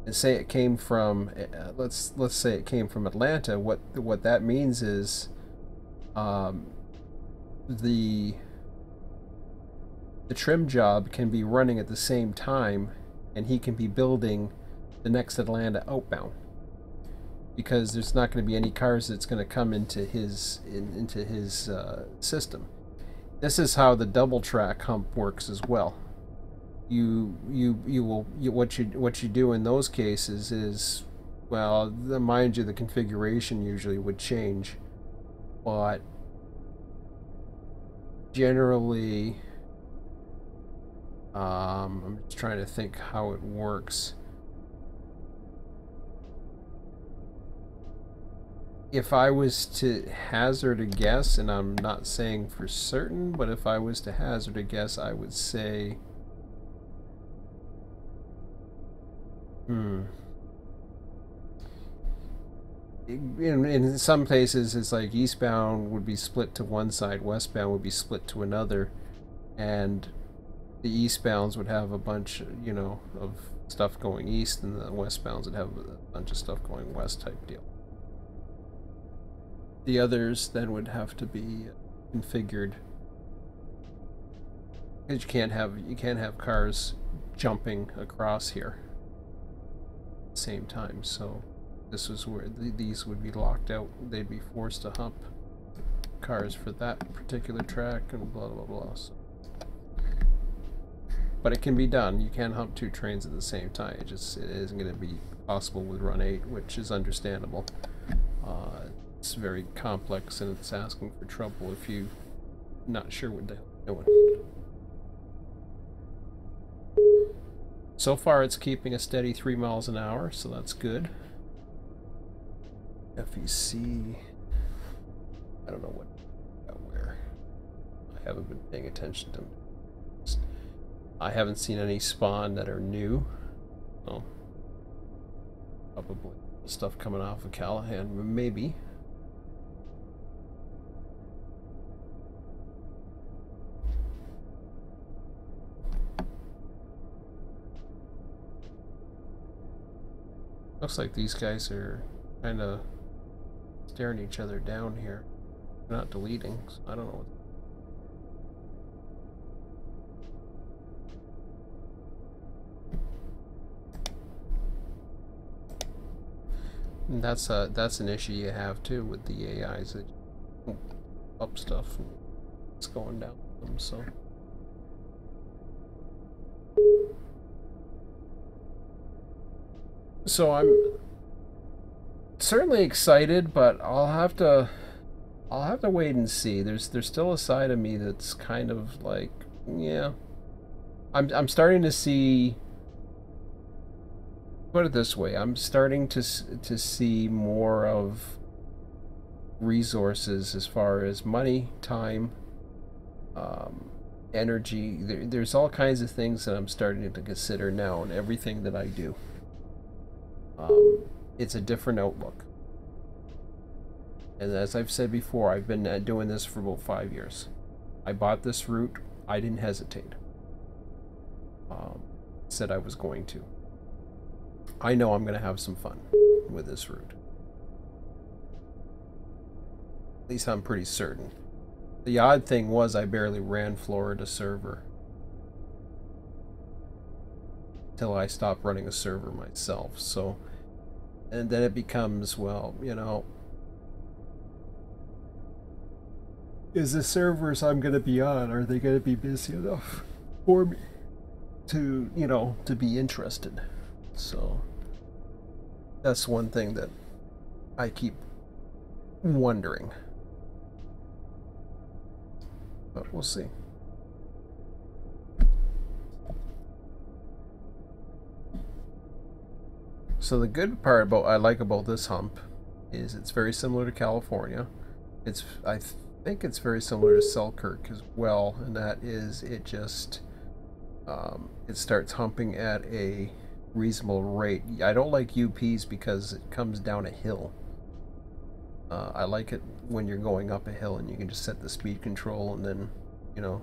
and say it came from, let's say it came from Atlanta, what that means is the trim job can be running at the same time, and he can be building the next Atlanta outbound, because there's not going to be any cars that's going to come into his system. This is how the double track hump works as well. What you do in those cases is, well, mind you, the configuration usually would change, but generally, I'm just trying to think how it works. If I was to hazard a guess, and I'm not saying for certain, but if I was to hazard a guess, I would say, in some places it's like eastbound would be split to one side, westbound would be split to another, and the eastbounds would have a bunch, you know, of stuff going east, and the westbounds would have a bunch of stuff going west type deal. The others then would have to be configured, because you can't have cars jumping across here at the same time. So this is where these would be locked out. They'd be forced to hump cars for that particular track and blah blah blah. So, but it can be done. You can hump two trains at the same time. It isn't going to be possible with Run 8, which is understandable. It's very complex, and it's asking for trouble if you're not sure what the hell you're doing. So far it's keeping a steady 3 miles an hour, so that's good. FEC, I don't know what, where. I haven't been paying attention to them. I haven't seen any spawn that are new. So probably stuff coming off of Callahan, maybe. Looks like these guys are kind of staring each other down here. They're not deleting, so I don't know what. And that's an issue you have too with the AIs, that up stuff and it's going down with them. So I'm certainly excited, but I'll have to wait and see. There's still a side of me that's kind of like, yeah. I'm starting to see, put it this way, I'm starting to see more of resources as far as money, time, energy. There's all kinds of things that I'm starting to consider now in everything that I do. It's a different outlook. And as I've said before, I've been doing this for about 5 years. I bought this route. I didn't hesitate. Said I was going to. I know I'm going to have some fun with this route. At least I'm pretty certain. The odd thing was I barely ran Florida server. Till I stopped running a server myself. So, and then it becomes, well, you know, is the servers I'm going to be on, are they going to be busy enough for me to, you know, to be interested? So that's one thing that I keep wondering. But we'll see. So the good part I like about this hump is it's very similar to California. I think it's very similar to Selkirk as well, and that is it just it starts humping at a reasonable rate. I don't like UPs because it comes down a hill. I like it when you're going up a hill and you can just set the speed control and then, you know,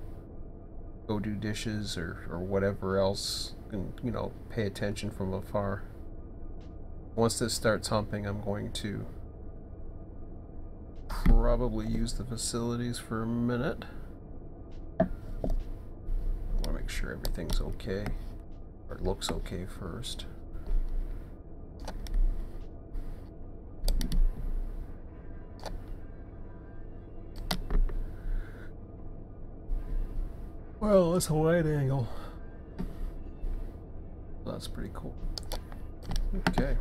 go do dishes or whatever else and, you know, pay attention from afar. Once this starts humping, I'm going to probably use the facilities for a minute. I want to make sure everything's okay, or looks okay first. Well, it's a wide angle. That's pretty cool. Okay.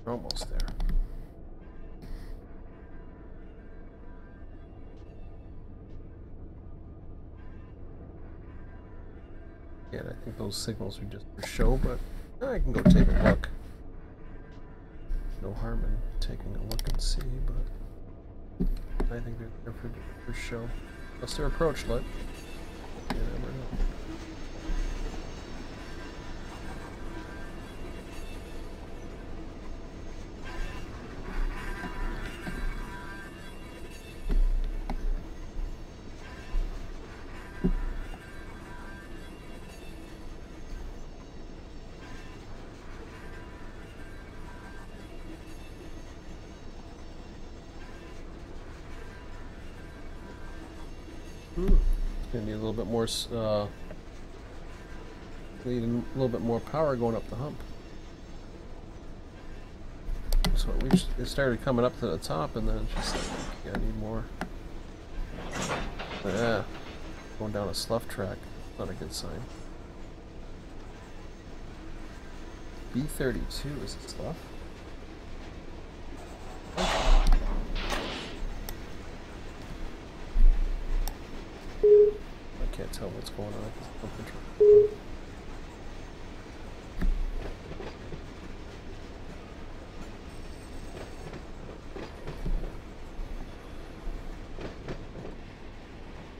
We're almost there. Yeah, I think those signals are just for show, but I can go take a look. No harm in taking a look and see, but I think they're there for show. Unless they're approach lit. You never know. Gonna need a little bit more, need a little bit more power going up the hump. So it started coming up to the top, and then it's just like, yeah, I need more. Yeah, going down a slough track, not a good sign. B32 is it slough? I can't tell what's going on.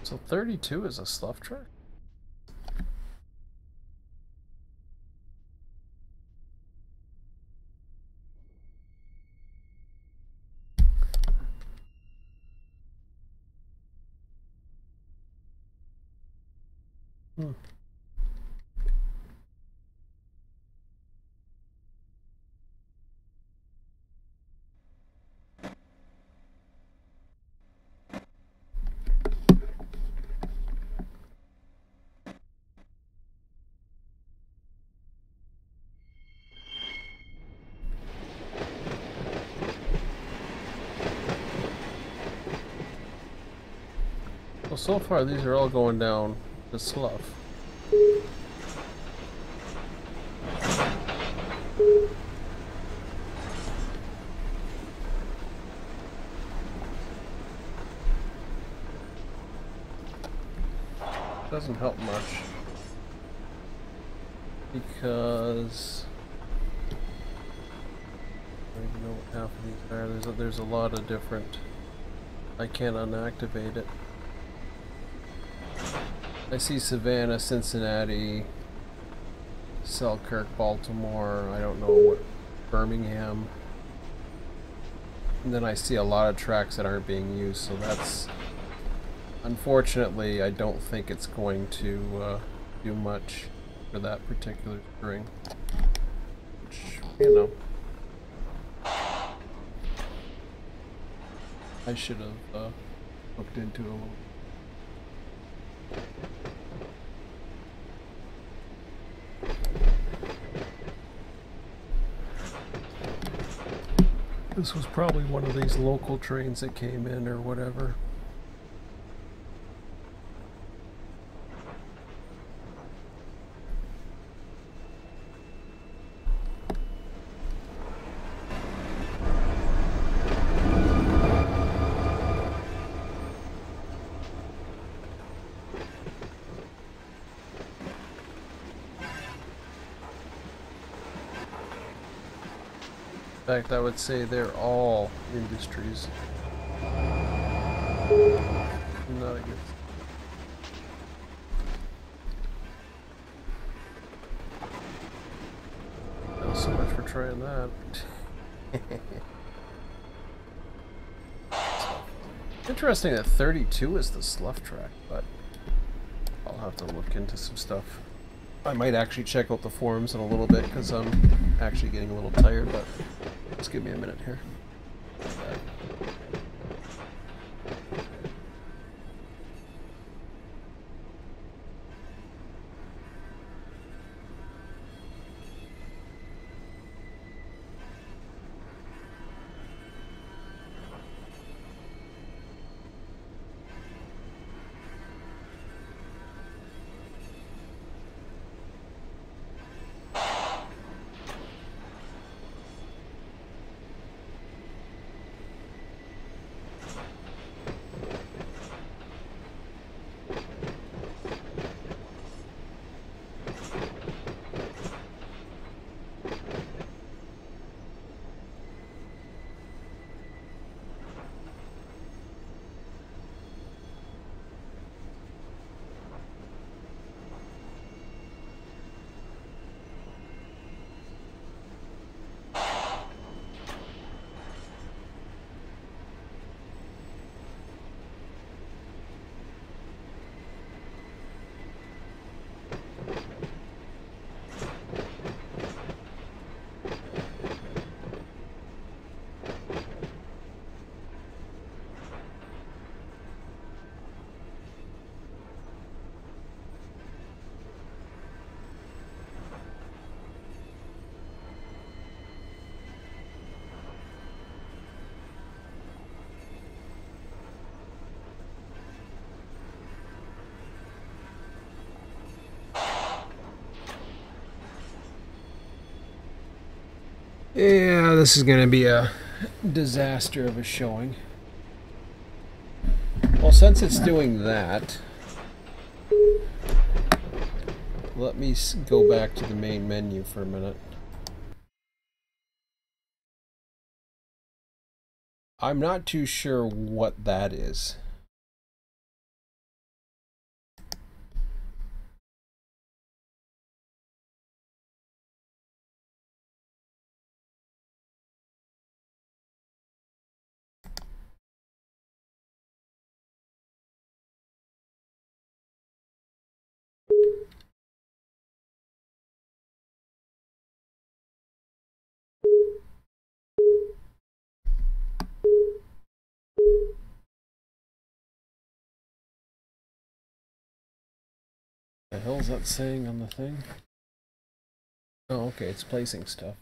So 32 is a slough track? Well, so far these are all going down the slough. Doesn't help much because I don't even know what half of these are. There's a lot of different. I can't unactivate it. I see Savannah, Cincinnati, Selkirk, Baltimore. I don't know what Birmingham. And then I see a lot of tracks that aren't being used, so that's... Unfortunately, I don't think it's going to do much for that particular string. Which, you know, I should have looked into a little. This was probably one of these local trains that came in or whatever. In fact, I would say they're all industries. Not a good. Not so much for trying that. Interesting that 32 is the slough track, but I'll have to look into some stuff. I might actually check out the forums in a little bit because I'm actually getting a little tired, but just give me a minute here. Yeah, this is going to be a disaster of a showing. Well, since it's doing that, let me go back to the main menu for a minute. I'm not too sure what that is. The hell is that saying on the thing? Oh, okay, it's placing stuff.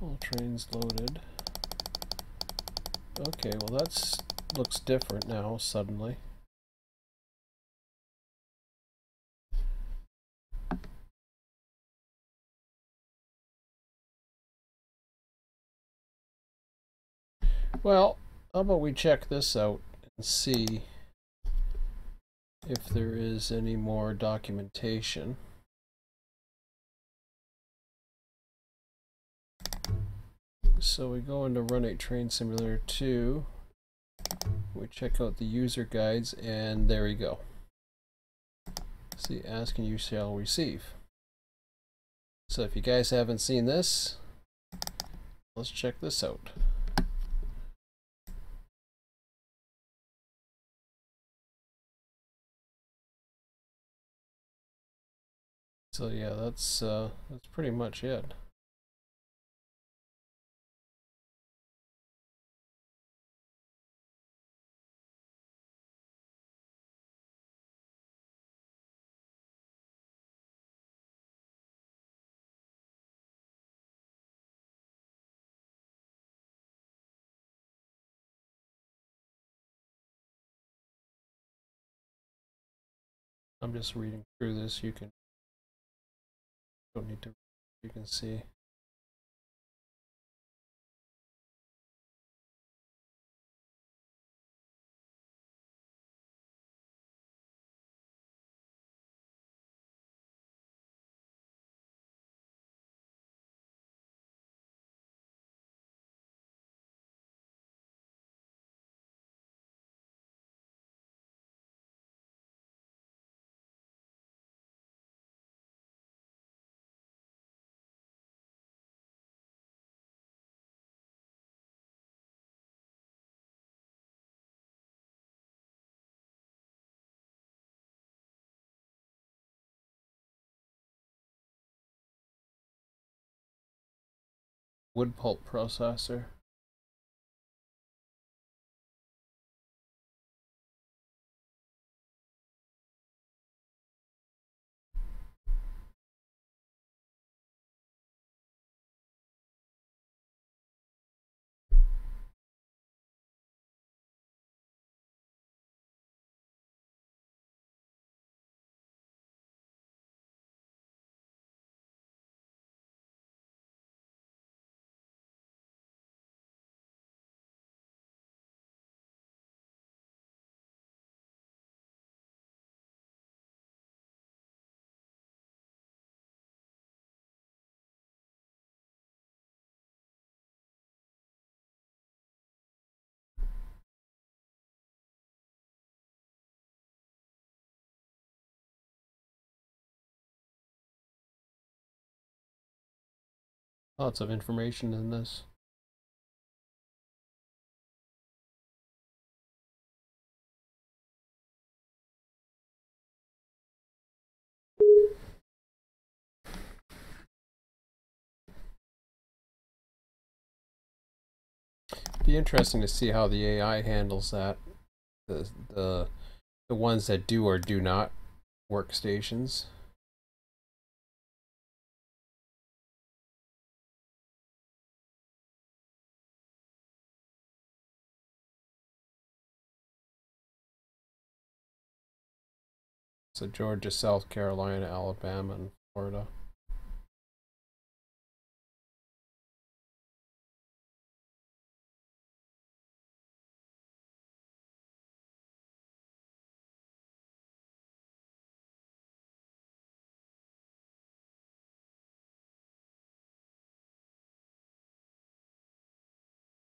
All trains loaded. Okay, well that's looks different now suddenly. Well, how about we check this out and see if there is any more documentation. So we go into Run8 Train Simulator 2, we check out the user guides, and there we go. See, ask and you shall receive. So if you guys haven't seen this, Let's check this out. So yeah, that's pretty much it. I'm just reading through this. You can don't need to. You can see. Wood pulp processor. Lots of information in this. Be interesting to see how the AI handles that. The the the ones that do or do not workstations. So Georgia, South Carolina, Alabama, and Florida.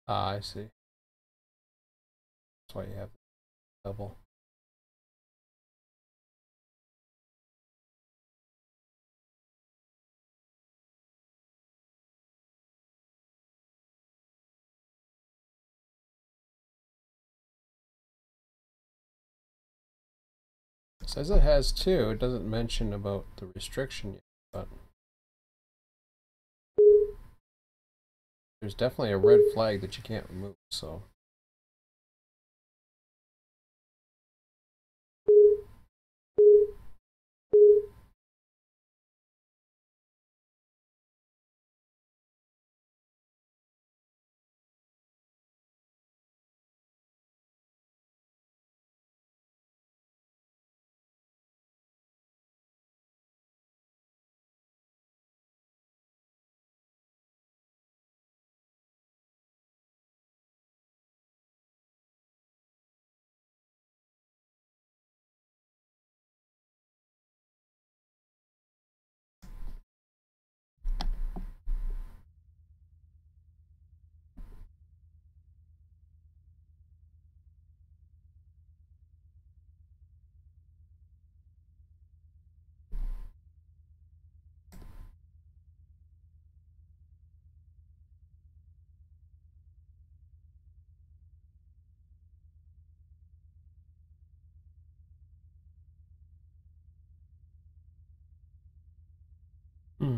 Ah, I see. That's why you have double. It says it has two. It doesn't mention about the restriction yet, but there's definitely a red flag that you can't remove, so. Hmm.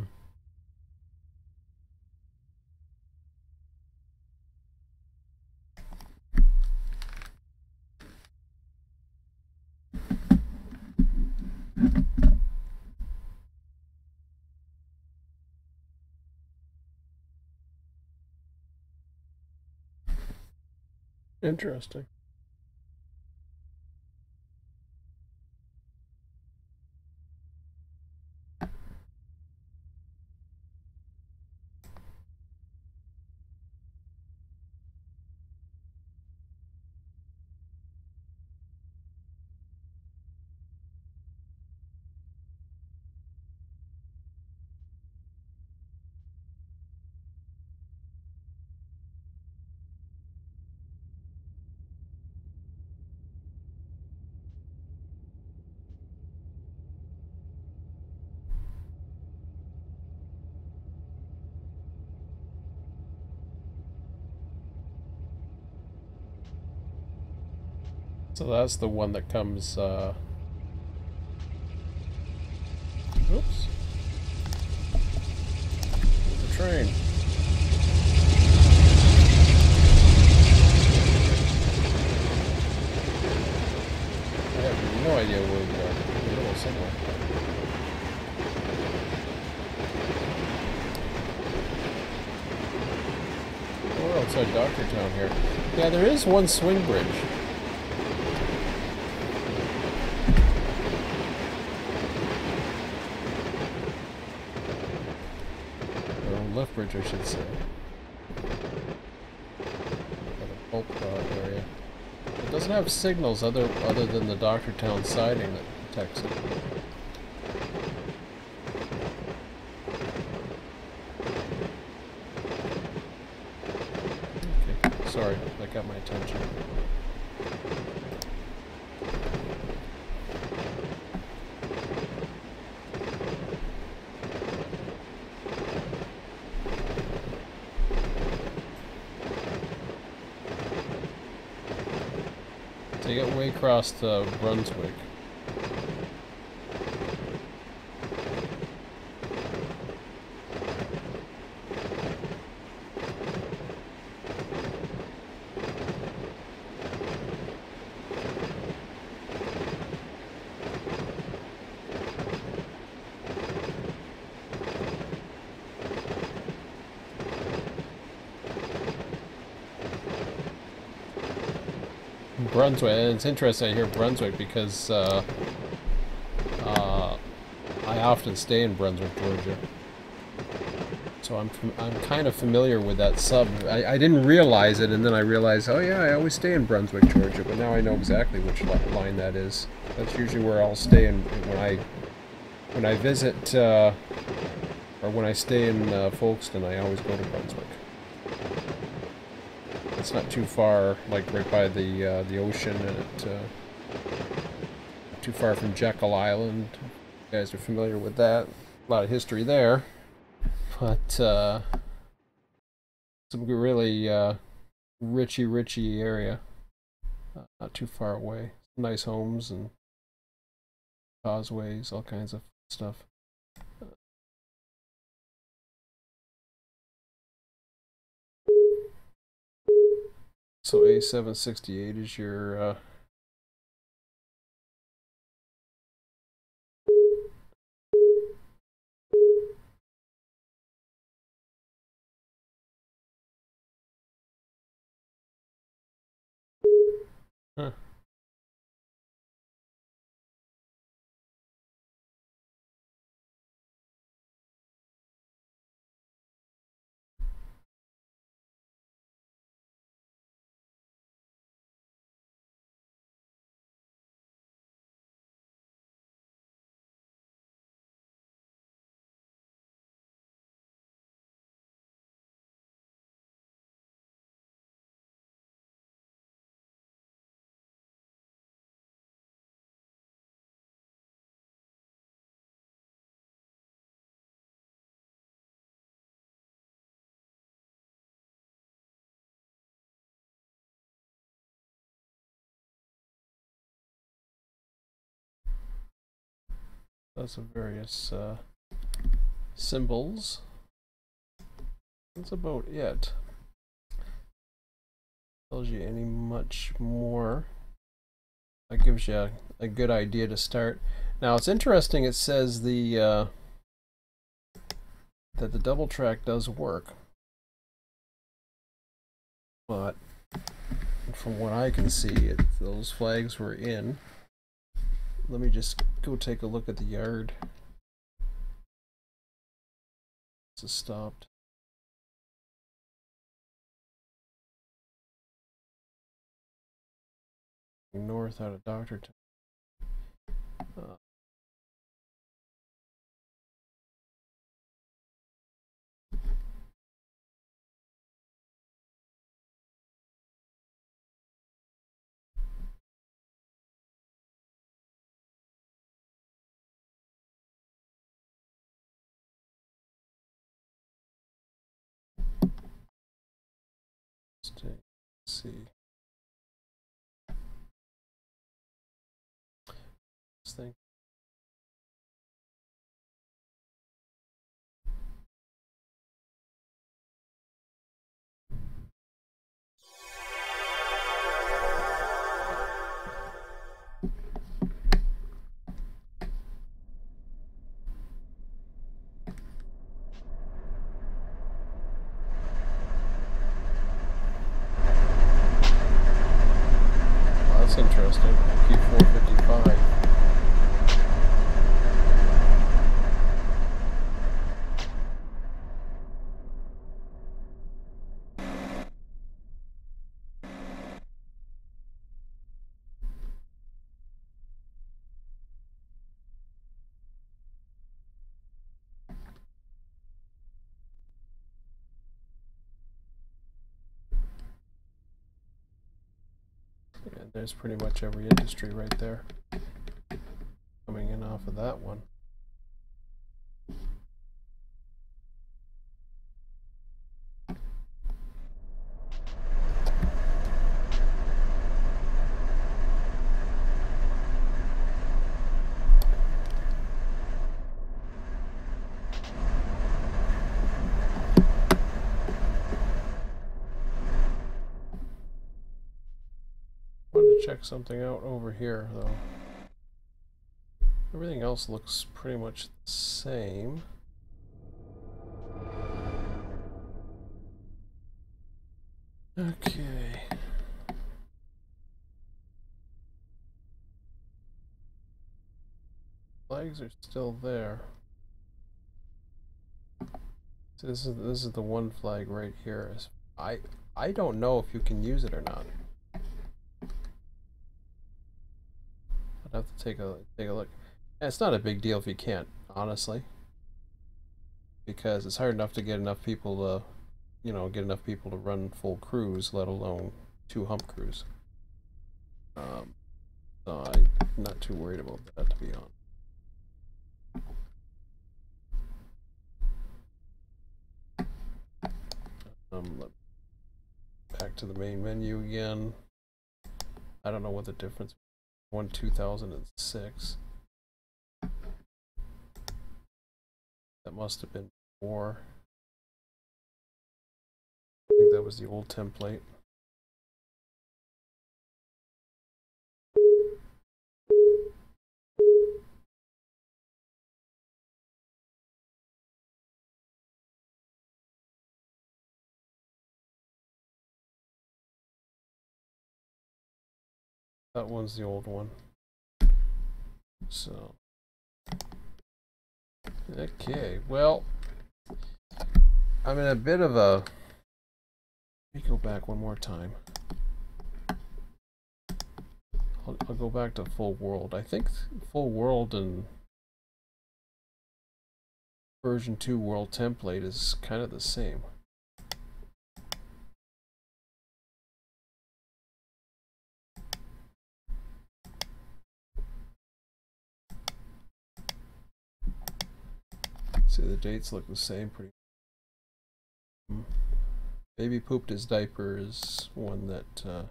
Interesting. So that's the one that comes, oops. The train. I have no idea where we are. In the middle somewhere. We're outside Doctortown here. Yeah, there is one swing bridge. Or lift bridge, I should say. The pulp area. It doesn't have signals other than the Doctortown siding that protects it. Okay, sorry, that got my attention. So you get Waycross to Brunswick. Brunswick, and it's interesting I hear Brunswick because I often stay in Brunswick, Georgia. So I'm kind of familiar with that sub. I didn't realize it, and then I realized, oh yeah, I always stay in Brunswick, Georgia. But now I know exactly which line that is. That's usually where I'll stay when I visit or when I stay in Folkestone. I always go to Brunswick. It's not too far, like right by the ocean, and not too far from Jekyll Island. You guys are familiar with that. A lot of history there, but some really richy area. Not too far away. Nice homes and causeways, all kinds of stuff. So A768 is your huh. Lots of various symbols. That's about it. Tells you any much more. That gives you a good idea to start. Now it's interesting. It says the that the double track does work, but from what I can see, those flags were in. Let me just go take a look at the yard. This is stopped. North out of Doctortown. Let's see. This thing. That's interesting. Q455. And there's pretty much every industry right there coming in off of that one. Check something out over here though. Everything else looks pretty much the same. Okay. Flags are still there. So this is the one flag right here. I don't know if you can use it or not. I'd have to take a look. And it's not a big deal if you can't, honestly, because it's hard enough to get enough people to, you know, get enough people to run full crews, let alone 2 hump crews. So I'm not too worried about that, to be honest. Back to the main menu again. I don't know what the difference. 2006. That must have been before. I think that was the old template. That one's the old one. So, okay, well, I'm in a bit of a, let me go back one more time. I'll go back to full world. I think full world and version 2 world template is kind of the same. See, the dates look the same pretty. Baby pooped his diaper is one that that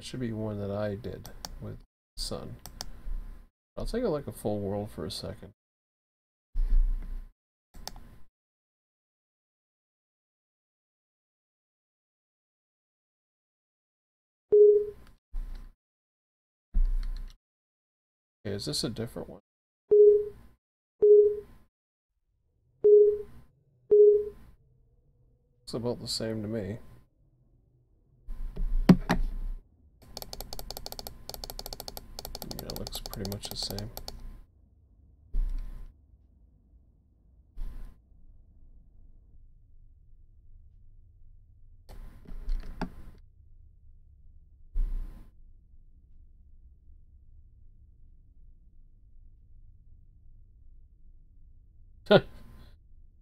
should be one that I did sun. I'll take a look at full world for a second. Okay, is this a different one? It's about the same to me. Yeah, it looks pretty much the same.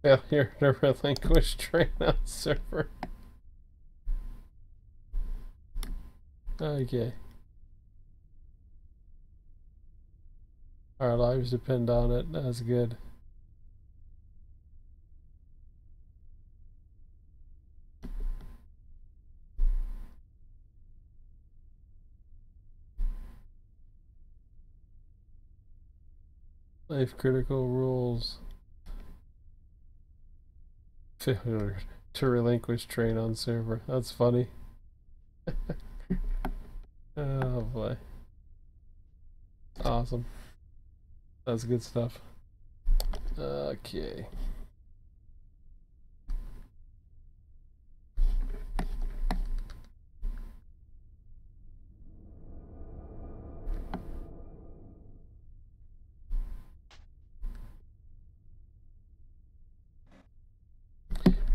Failure to relinquish train on server. Okay. Our lives depend on it. That's good. Life critical rules. Failure to relinquish train on server. That's funny. Oh boy. Awesome. That's good stuff. Okay.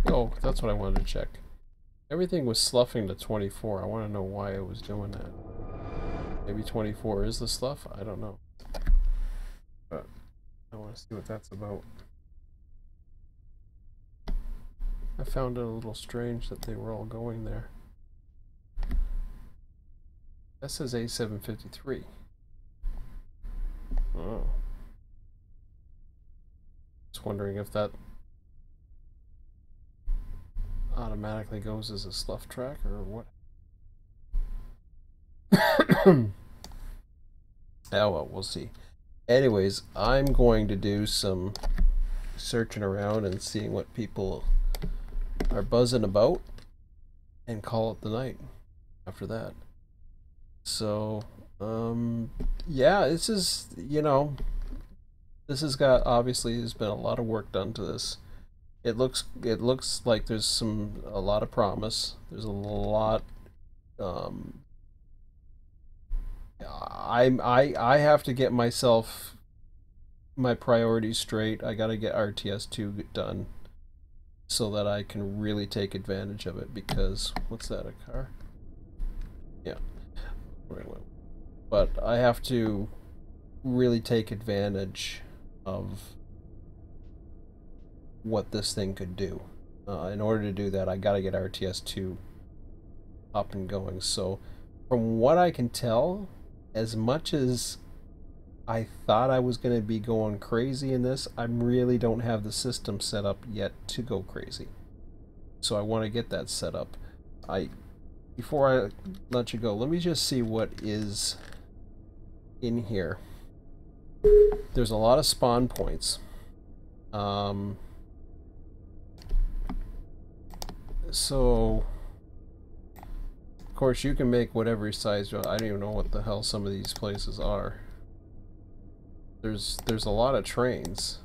Oh, that's what I wanted to check. Everything was sloughing to 24. I want to know why it was doing that. Maybe 24 is the slough? I don't know. But I want to see what that's about. I found it a little strange that they were all going there. That says A753. Oh. Just wondering if that automatically goes as a slough track or what. Oh well, we'll see. Anyways, I'm going to do some searching around and seeing what people are buzzing about and call it the night after that. So, yeah, this is, you know, this has got, obviously there's been a lot of work done to this. It looks like there's a lot of promise. There's a lot, I have to get my priorities straight. I got to get RTS2 done so that I can really take advantage of it, because what's that, a car? Yeah. But I have to really take advantage of what this thing could do. In order to do that, I got to get RTS2 up and going. So from what I can tell, as much as I thought I was going to be going crazy in this, I really don't have the system set up yet to go crazy. So I want to get that set up. Before I let you go, let me just see what is in here. There's a lot of spawn points. So of course you can make whatever size. I don't even know what the hell some of these places are. There's a lot of trains.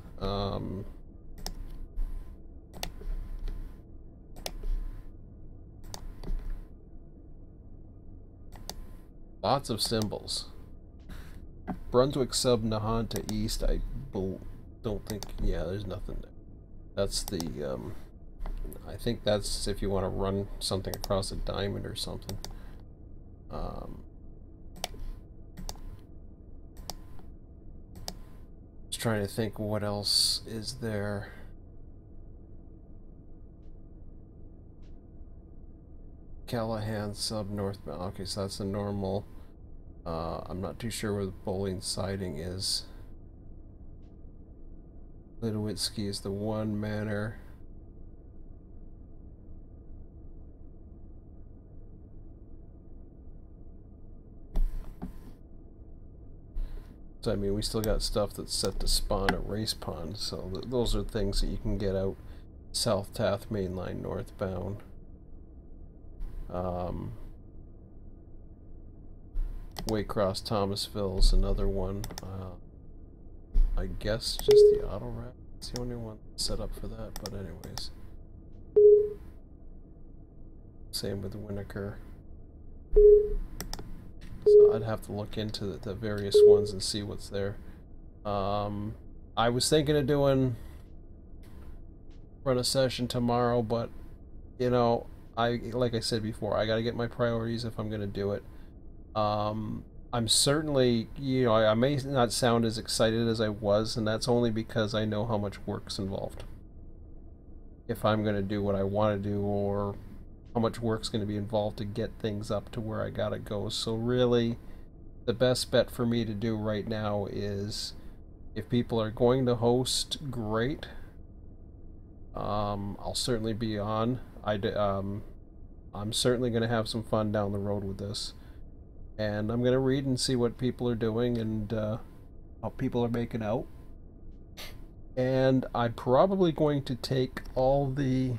Lots of symbols. Brunswick sub Nahanta East, I don't think, yeah, there's nothing there. That's the, I think that's if you want to run something across a diamond or something. Just trying to think what else is there. Callahan sub northbound. Okay, so that's a normal. I'm not too sure where the bowling siding is. Litowitsky is the one manor. So I mean, we still got stuff that's set to spawn at Race Pond, so those are things that you can get out South Tath Mainline northbound. Waycross Thomasville's another one. I guess just the auto wrap. It's the only one set up for that, but anyways. Same with Winnaker. So I'd have to look into the various ones and see what's there. I was thinking of run a session tomorrow, but you know, like I said before, I gotta get my priorities if I'm gonna do it. I'm certainly, you know, I may not sound as excited as I was, and that's only because I know how much work's involved. If I'm gonna do what I want to do, or how much work's going to be involved to get things up to where I gotta go. So really, the best bet for me to do right now is, if people are going to host, great. I'll certainly be on. I'm certainly going to have some fun down the road with this. And I'm going to read and see what people are doing and how people are making out. And I'm probably going to take all the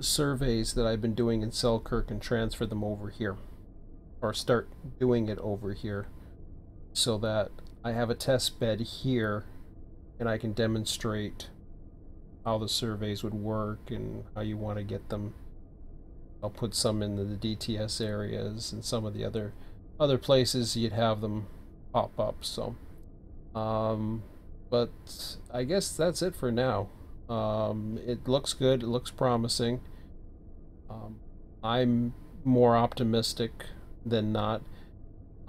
surveys that I've been doing in Selkirk and transfer them over here, or start doing it over here, so that I have a test bed here and I can demonstrate how the surveys would work and how you want to get them. I'll put some in the DTS areas and some of the other places you'd have them pop up. So but I guess that's it for now. It looks good, it looks promising. I'm more optimistic than not.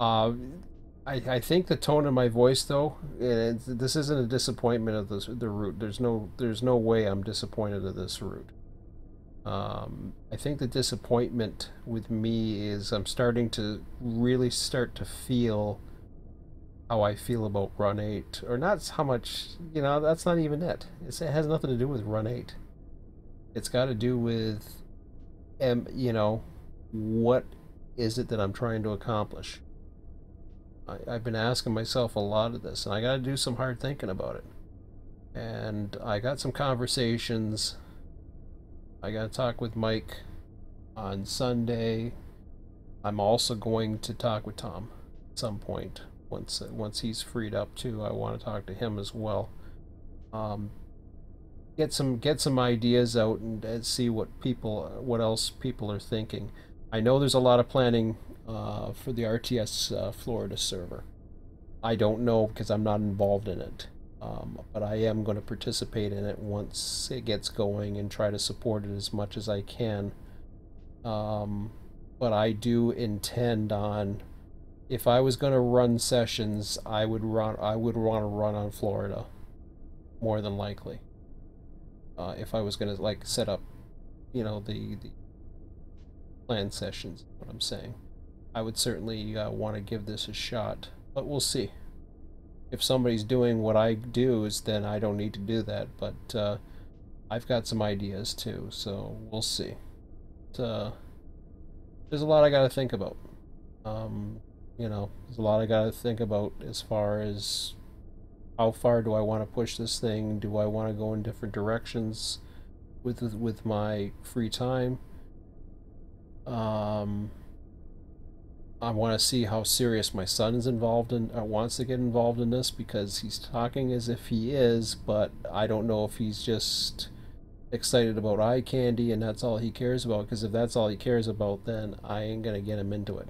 I think the tone of my voice, though, this isn't a disappointment of the route. There's no way I'm disappointed of this route. I think the disappointment with me is I'm starting to really feel how I feel about Run8, or not how much, you know, that's not even it. It has nothing to do with Run8. It's got to do with, you know, what is it that I'm trying to accomplish? I've been asking myself a lot of this, and I got to do some hard thinking about it. And I got some conversations. I got to talk with Mike on Sunday. I'm also going to talk with Tom at some point. Once he's freed up too, I want to talk to him as well. Get some ideas out and see what else people are thinking. I know there's a lot of planning for the RTS Florida server. I don't know because I'm not involved in it, but I am going to participate in it once it gets going and try to support it as much as I can. But I do intend on, if I was going to run sessions, I would want to run on Florida, more than likely. If I was going to like set up, you know, the planned sessions, what I'm saying, I would certainly want to give this a shot. But we'll see. If somebody's doing what I do, then I don't need to do that. But I've got some ideas too, so we'll see. There's a lot I got to think about. You know, there's a lot I got to think about as far as how far do I want to push this thing? Do I want to go in different directions with my free time? I want to see how serious my son is involved in, wants to get involved in this, because he's talking as if he is, but I don't know if he's just excited about eye candy and that's all he cares about, because if that's all he cares about, then I ain't gonna get him into it.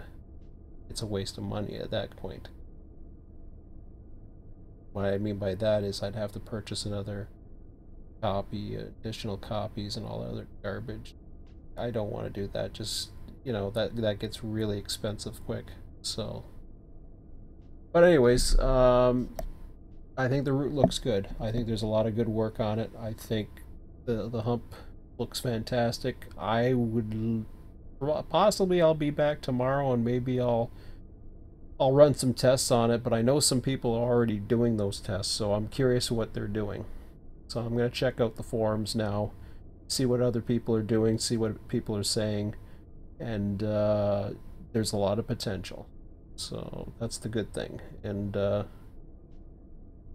It's a waste of money at that point. What I mean by that is I'd have to purchase another copy, additional copies, and all that other garbage. I don't want to do that. Just, you know, that gets really expensive quick. So, but anyways, I think the route looks good. I think there's a lot of good work on it. I think the hump looks fantastic. I would possibly, I'll be back tomorrow and maybe I'll run some tests on it, but I know some people are already doing those tests, so I'm curious what they're doing. So I'm going to check out the forums now, see what other people are doing, see what people are saying, and there's a lot of potential. So that's the good thing. And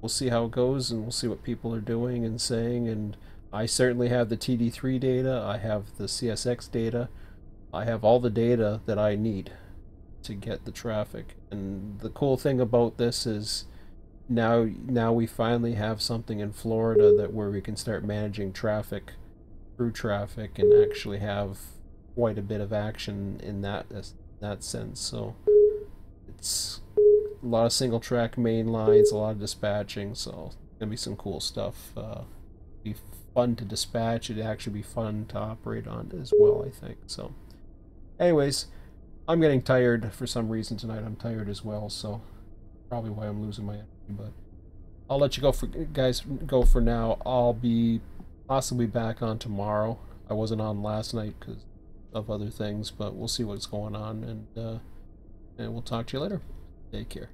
we'll see how it goes, and we'll see what people are doing and saying. And I certainly have the TD3 data, I have the CSX data, I have all the data that I need to get the traffic. And the cool thing about this is now we finally have something in Florida that where we can start managing traffic through traffic and actually have quite a bit of action in that sense. So it's a lot of single track main lines, a lot of dispatching, so it's gonna be some cool stuff. Be fun to dispatch, it'd actually be fun to operate on as well, I think. So anyways, I'm getting tired for some reason tonight. I'm tired as well, so probably why I'm losing my energy, but I'll let you guys go for now. I'll be possibly back on tomorrow. I wasn't on last night because of other things, but we'll see what's going on, and we'll talk to you later. Take care.